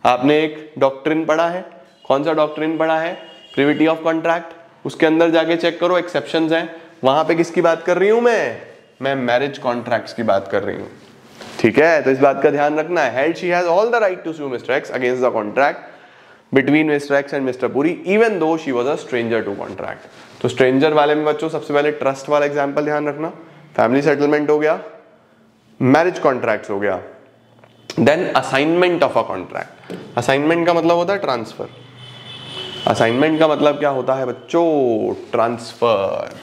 आपने एक डॉक्ट्रिन पढ़ा है, कौन सा डॉक्ट्रिन पढ़ा है, प्रिविटी ऑफ कॉन्ट्रैक्ट, उसके अंदर जाके चेक करो, एक्सेप्शंस हैं। वहां पे किसकी बात कर रही हूं मैं मैरिज कॉन्ट्रैक्ट्स की बात कर रही हूं। ठीक है, तो इस बात का ध्यान रखना है। Held she has all the right to sue mister X against the contract between mister X and mister Puri even though she was a stranger to contract. तो स्ट्रेंजर वाले में बच्चों सबसे पहले ट्रस्ट वाला एग्जांपल ध्यान रखना, फैमिली सेटलमेंट हो गया, मैरिज कॉन्ट्रैक्ट्स हो गया, then assignment of a contract. Assignment का मतलब होता है ट्रांसफर। असाइनमेंट का मतलब क्या होता है बच्चों, transfer.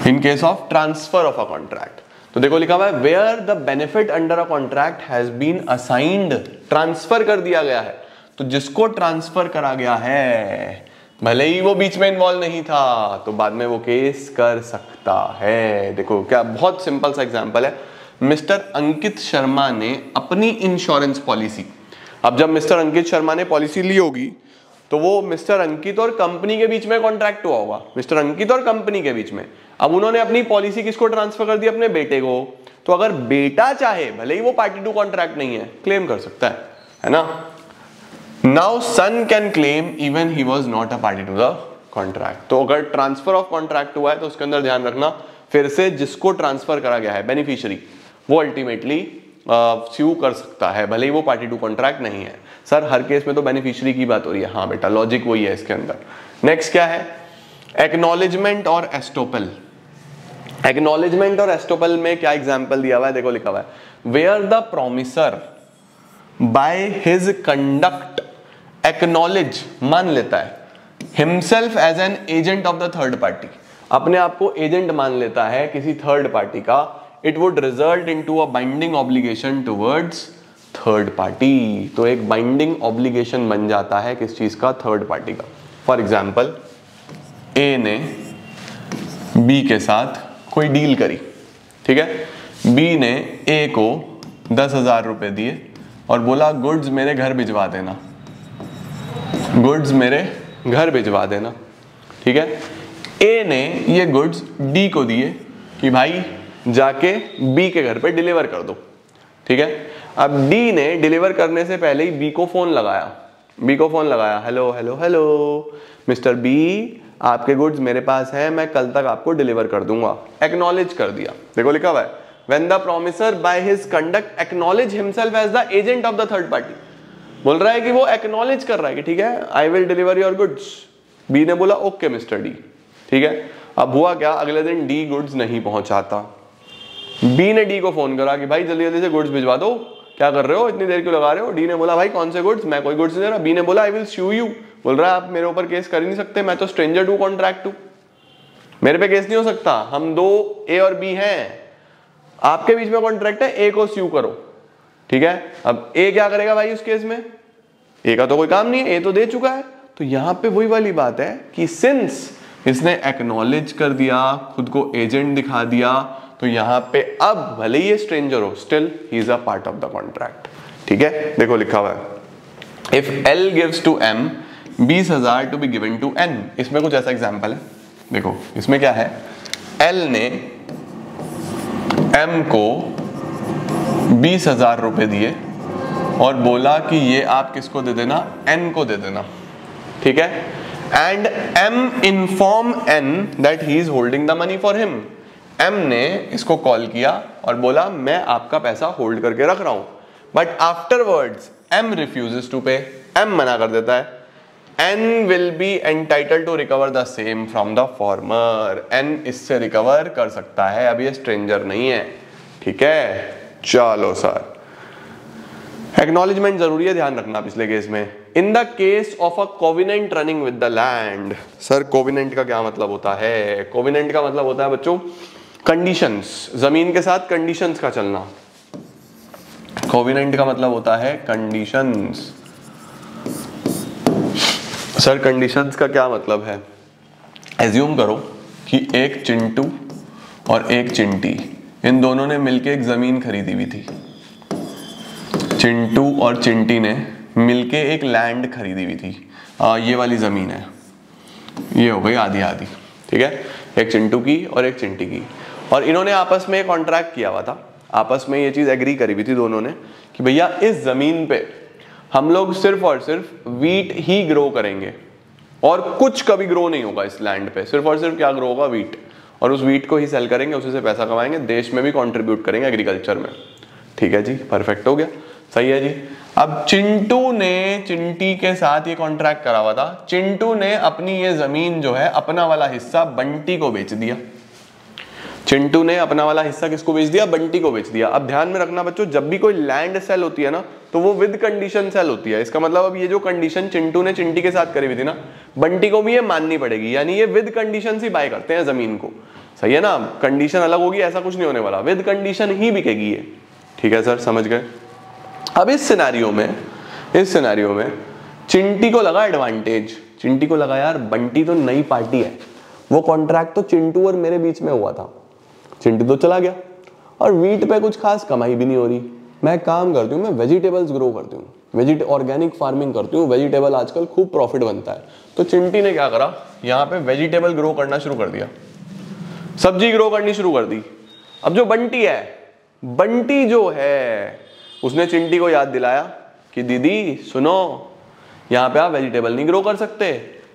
In case of transfer of a contract, तो देखो लिखा हुआ है where the benefit under a contract has been assigned, transfer कर दिया गया है। तो जिसको ट्रांसफर करा गया है, भले ही वो बीच में इन्वॉल्व नहीं था, तो बाद में वो केस कर सकता है। देखो क्या बहुत सिंपल सा एग्जांपल है। मिस्टर अंकित शर्मा ने अपनी इंश्योरेंस पॉलिसी, अब जब मिस्टर अंकित शर्मा ने पॉलिसी ली होगी तो वो मिस्टर अंकित और कंपनी के बीच में कॉन्ट्रैक्ट हुआ होगा, मिस्टर अंकित और कंपनी के बीच में। अब उन्होंने अपनी पॉलिसी किसको ट्रांसफर कर दी, अपने बेटे को। तो अगर बेटा चाहे, भले ही वो पार्टी टू कॉन्ट्रैक्ट नहीं है, क्लेम कर सकता है ना। Now son can claim even he was not a party to the contract. तो अगर ट्रांसफर ऑफ कॉन्ट्रैक्ट हुआ है तो उसके अंदर ध्यान रखना, फिर से जिसको ट्रांसफर करा गया है, बेनिफिशियरी, वो अल्टीमेटली स्यू कर सकता है, भले ही वो पार्टी टू कॉन्ट्रैक्ट नहीं है। सर हर केस में तो बेनिफिशियरी की बात हो रही है, हाँ बेटा, लॉजिक वही है इसके अंदर। नेक्स्ट क्या है, एक्नॉलेजमेंट और एस्टोपल। एक्नॉलेजमेंट और एस्टोपल में क्या एग्जांपल दिया हुआ है, देखो लिखा हुआ है where the promisor by his conduct acknowledge, मान लेता है, himself as an agent of the third party, अपने आप को एजेंट मान लेता है किसी थर्ड पार्टी का, it would result into a binding obligation towards third party. तो एक बाइंडिंग ऑब्लिगेशन बन जाता है किस चीज का, थर्ड पार्टी का। फॉर एग्जाम्पल, ए ने बी के साथ कोई डील करी, ठीक है, बी ने ए को 10,000 रुपए दिए और बोला गुड्स मेरे घर भिजवा देना, गुड्स मेरे घर भिजवा देना, ठीक है। ए ने ये गुड्स डी को दिए कि भाई जाके बी के घर पे डिलीवर कर दो, ठीक है। अब डी ने डिलीवर करने से पहले ही बी को फोन लगाया, hello hello hello mister B, आपके गुड्स मेरे पास हैं, मैं कल तक आपको डिलीवर कर दूंगा, एक्नॉलेज कर दिया। देखो लिखा हुआ है when the promisor by his conduct acknowledge himself as the agent of the third party, बोल रहा है कि वो एक्नॉलेज कर रहा है कि ठीक है I will deliver your goods. B ने बोला ओके मिस्टर डी, ठीक है। अब हुआ क्या, अगले दिन डी गुड्स नहीं पहुंचाता, बी ने डी को फोन करा कि भाई जल्दी जल्दी से गुड्स भिजवा दो, क्या कर रहे हो, इतनी देर क्यों लगा रहे हो। डी ने बोला भाई कौन से गुड्स, मैं कोई गुड्स नहीं दे रहा। बी ने बोला आई विल स्यू यू, बोल रहा है आप मेरे ऊपर केस कर ही नहीं सकते, मैं तो स्ट्रेंजर टू कॉन्ट्रैक्ट हूं, मेरे पे केस नहीं हो सकता, हम दो ए और बी हैं, आपके बीच में कॉन्ट्रैक्ट है, ए को स्यू करो, ठीक है। अब ए क्या करेगा भाई उस केस में, ए का तो कोई काम नहीं है, ए तो दे चुका है। तो यहां पे वही वाली बात है कि सिंस इसने एक्नॉलेज कर दिया, खुद को एजेंट दिखा दिया, तो यहां पे अब भले ही ये स्ट्रेंजर हो, still he is a part of the contract, ठीक है। देखो लिखा हुआ है if L gives to M 20,000 to be given to N, इसमें कुछ ऐसा एग्जांपल है। देखो इसमें क्या है, एल ने एम को 20,000 रुपए दिए और बोला कि ये आप किसको दे देना, एन को दे देना, ठीक है। And M inform N that he is holding the money for him, M ने इसको कॉल किया और बोला मैं आपका पैसा होल्ड करके रख रहा हूं, but afterwards M refuses to pay, M मना कर देता है। N will be entitle to recover the same from the former. N इससे रिकवर कर सकता है, अब ये स्ट्रेंजर नहीं है, ठीक है। चलो सर, एक्नॉलेजमेंट जरूरी है, ध्यान रखना पिछले केस में। इन the case of a covenant running with the land. Sir covenant का क्या मतलब होता है? कोविनेंट का मतलब होता है बच्चों कंडीशंस, जमीन के साथ कंडीशंस का चलना। कोविनेंट का मतलब होता है कंडीशंस। सर कंडीशंस का क्या मतलब है? एज्यूम करो कि एक चिंटू और एक चिंटी, इन दोनों ने मिलके एक जमीन खरीदी हुई थी। चिंटू और चिंटी ने मिलके एक लैंड खरीदी हुई थी। ये वाली जमीन है, ये हो गई आधी आधी, ठीक है, एक चिंटू की और एक चिंटी की। और इन्होंने आपस में कॉन्ट्रैक्ट किया हुआ था, आपस में ये चीज एग्री करी हुई थी दोनों ने कि भैया इस जमीन पे हम लोग सिर्फ और सिर्फ वीट ही ग्रो करेंगे और कुछ कभी ग्रो नहीं होगा इस लैंड पे। सिर्फ और सिर्फ क्या ग्रो होगा? वीट। और उस वीट को ही सेल करेंगे, उसी से पैसा कमाएंगे, देश में भी कंट्रीब्यूट करेंगे एग्रीकल्चर में। ठीक है जी, परफेक्ट हो गया, सही है जी। अब चिंटू ने चिंटी के साथ ये कॉन्ट्रैक्ट करा हुआ था। चिंटू ने अपनी ये जमीन जो है, अपना वाला हिस्सा बंटी को बेच दिया। चिंटू ने अपना वाला हिस्सा किसको बेच दिया? बंटी को बेच दिया। अब ध्यान में रखना बच्चों, जब भी कोई लैंड सेल होती है ना, तो वो विद कंडीशन सेल होती है। इसका मतलब अब ये जो कंडीशन चिंटू ने चिंटी के साथ करी हुई थी ना, बंटी को भी ये माननी पड़ेगी। यानी ये विद कंडीशन ही बाय करते हैं जमीन को, सही है ना। कंडीशन अलग होगी ऐसा कुछ नहीं होने वाला, विद कंडीशन ही बिकेगी ये। ठीक है सर, समझ गए। अब इस सिनेरियो में चिंटी को लगा एडवांटेज। चिंटी को लगा यार बंटी तो नई पार्टी है, वो कॉन्ट्रैक्ट तो चिंटू और मेरे बीच में हुआ था, चिंटू तो चला गया और वीट पे कुछ खास कमाई भी नहीं हो रही। मैं काम करती हूँ, मैं वेजिटेबल्स ग्रो करती हूँ, ऑर्गेनिक फार्मिंग करती हूँ, वेजिटेबल आजकल खूब प्रॉफिट बनता है। तो चिंटी ने क्या करा, यहाँ पे वेजिटेबल ग्रो करना शुरू कर दिया, सब्जी ग्रो करनी शुरू कर दी। अब जो बंटी है, बंटी जो है उसने चिंटी को याद दिलाया कि दीदी सुनो, यहाँ पे आप वेजिटेबल नहीं ग्रो कर सकते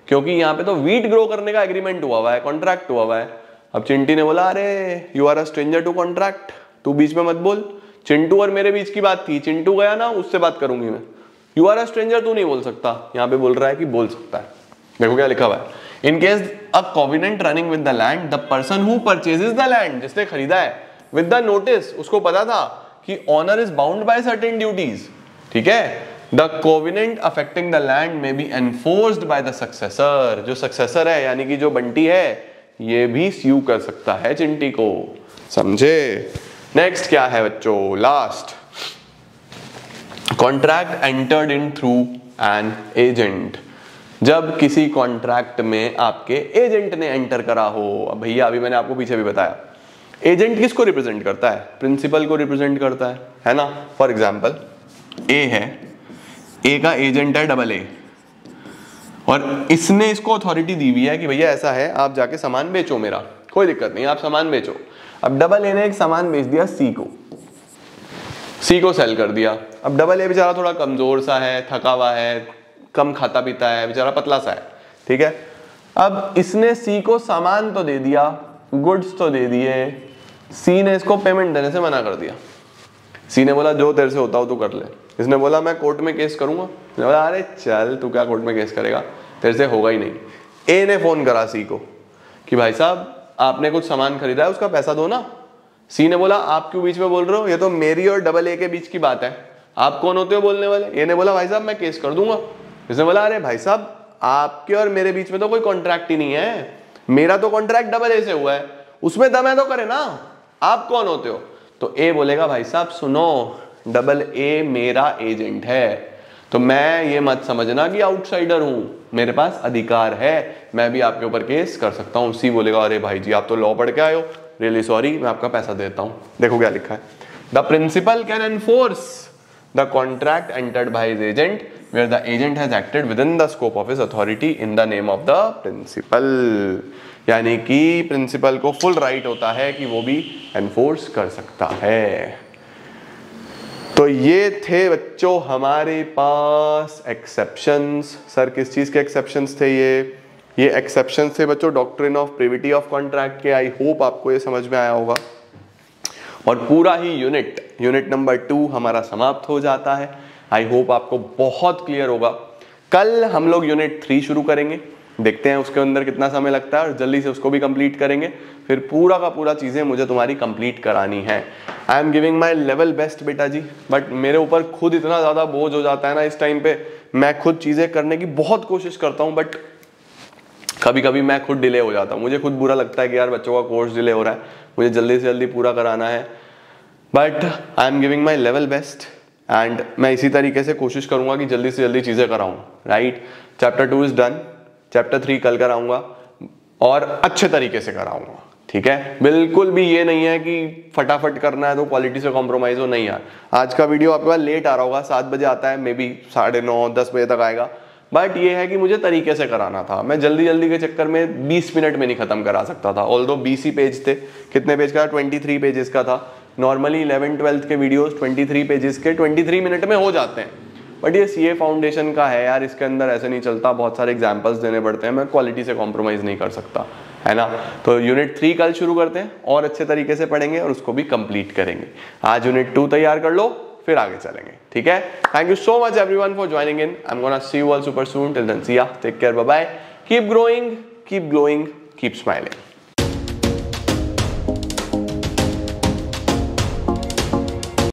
क्योंकि यहाँ पे तो वीट ग्रो करने का एग्रीमेंट हुआ है, कॉन्ट्रैक्ट हुआ है। अब चिंटी ने बोला अरे you are a stranger to contract, तू बीच में मत बोल, चिंटू और मेरे बीच की बात थी, चिंटू गया ना उससे बात करूंगी मैं, यू आर अ स्ट्रेंजर तू नहीं बोल सकता। यहाँ पे बोल रहा है कि बोल सकता है। देखो क्या लिखा हुआ है, in case a covenant running with the land, the person who purchases the land, जिसने खरीदा है, विद द नोटिस, उसको पता था कि owner is bound by certain duties, ठीक है। The covenant affecting the land may be enforced by the successor, जो सक्सेसर है यानी कि जो बंटी है, ये भी स्यू कर सकता है चिंटी को, समझे। नेक्स्ट क्या है बच्चों, last, contract entered in through an agent. जब किसी कॉन्ट्रैक्ट में आपके एजेंट ने एंटर करा हो। अब भैया अभी मैंने आपको पीछे भी बताया, एजेंट किसको रिप्रेजेंट करता है? प्रिंसिपल को रिप्रेजेंट करता है ना। फॉर एग्जाम्पल ए है, ए का एजेंट है डबल ए, और इसने इसको अथॉरिटी दी हुई है कि भैया ऐसा है, आप जाके सामान बेचो, मेरा कोई दिक्कत नहीं, आप सामान बेचो। अब डबल ए ने एक सामान बेच दिया सी को सेल कर दिया। अब डबल ए बेचारा थोड़ा कमजोर सा है, थका हुआ है, कम खाता पीता है, बेचारा पतला सा है, ठीक है। अब इसने सी को सामान तो दे दिया, गुड्स तो दे दिए, सी ने इसको पेमेंट देने से मना कर दिया। सी ने बोला जो तेरे से होता हो तू कर ले। इसने बोला मैं कोर्ट में केस करूंगा। इसने बोला अरे चल तू क्या कोर्ट में केस करेगा, तेरे से होगा ही नहीं। ए ने फोन करा सी को कि भाई साहब आपने कुछ सामान खरीदा है, उसका पैसा दो ना। सी ने बोला आप क्यों बीच में बोल रहे हो, ये तो मेरी और डबल ए के बीच की बात है, आप कौन होते हो बोलने वाले। ए ने बोला भाई साहब मैं केस कर दूंगा। इसने बोला अरे भाई साहब आपके और मेरे बीच में तो कोई कॉन्ट्रैक्ट ही नहीं है, मेरा तो कॉन्ट्रैक्ट डबल ए से हुआ है, उसमें दम है तो करे ना, आप कौन होते हो। तो ए बोलेगा भाई साहब सुनो, डबल ए मेरा एजेंट है, तो मैं ये मत समझना कि आउटसाइडर हूं, मेरे पास अधिकार है, मैं भी आपके ऊपर केस कर सकता हूं। सी बोलेगा अरे भाई जी आप तो लॉ पढ़ के आए हो, रियली सॉरी, मैं आपका पैसा देता हूं। देखो क्या लिखा है, the principal can enforce the contract entered by his agent where the agent has acted within the scope of his authority in the name of the principal. यानी कि प्रिंसिपल को फुल राइट होता है कि वो भी enforce कर सकता है। तो ये थे बच्चों हमारे पास एक्सेप्शंस। सर किस चीज के एक्सेप्शंस थे ये एक्सेप्शंस थे बच्चों doctrine of privity of contract के। आई होप आपको ये समझ में आया होगा। और पूरा ही यूनिट नंबर 2 हमारा समाप्त हो जाता है। आई होप आपको बहुत क्लियर होगा कल हम लोग यूनिट 3 शुरू करेंगे, देखते हैं उसके अंदर कितना समय लगता है और जल्दी से उसको भी कंप्लीट करेंगे। फिर पूरा का पूरा चीज़ें मुझे तुम्हारी कंप्लीट करानी है। I am giving my level best बेटा जी, बट मेरे ऊपर खुद इतना ज़्यादा बोझ हो जाता है ना इस टाइम पे। मैं खुद चीज़ें करने की बहुत कोशिश करता हूँ, बट कभी कभी मैं खुद डिले हो जाता हूँ। मुझे खुद बुरा लगता है कि यार बच्चों का कोर्स डिले हो रहा है, मुझे जल्दी से जल्दी पूरा कराना है, but I am giving my level best and मैं इसी तरीके से कोशिश करूंगा कि जल्दी से जल्दी चीज़ें कराऊं। Right, chapter 2 is done, chapter 3 कल कराऊंगा और अच्छे तरीके से कराऊंगा। ठीक है, बिल्कुल भी ये नहीं है कि फटाफट करना है तो क्वालिटी से कॉम्प्रोमाइज हो, नहीं यार। आज का वीडियो आपके पास लेट आ रहा होगा, 7 बजे आता है, मे बी 9:30 10 बजे तक आएगा, बट ये है कि मुझे तरीके से कराना था। मैं जल्दी जल्दी के चक्कर में 20 मिनट में नहीं खत्म करा सकता था। ऑल्दो 20 ही पेज थे, कितने पेज का था? 23 पेजेस का था। नॉर्मली 11-12 के वीडियोस 23 पेजेस के 23 मिनट में हो जाते हैं, बट ये सीए फाउंडेशन का है यार, इसके अंदर ऐसे नहीं चलता, बहुत सारे एग्जाम्पल्स देने पड़ते हैं, मैं क्वालिटी से कॉम्प्रोमाइज़ नहीं कर सकता, है ना। तो यूनिट 3 कल शुरू करते हैं और अच्छे तरीके से पढ़ेंगे और उसको भी कंप्लीट करेंगे। आज यूनिट 2 तैयार कर लो, फिर आगे चलेंगे। ठीक है, thank you so much everyone for joining in. I am gonna see you all super soon, till then see ya, take care, bye bye, keep growing, keep glowing, keep smiling.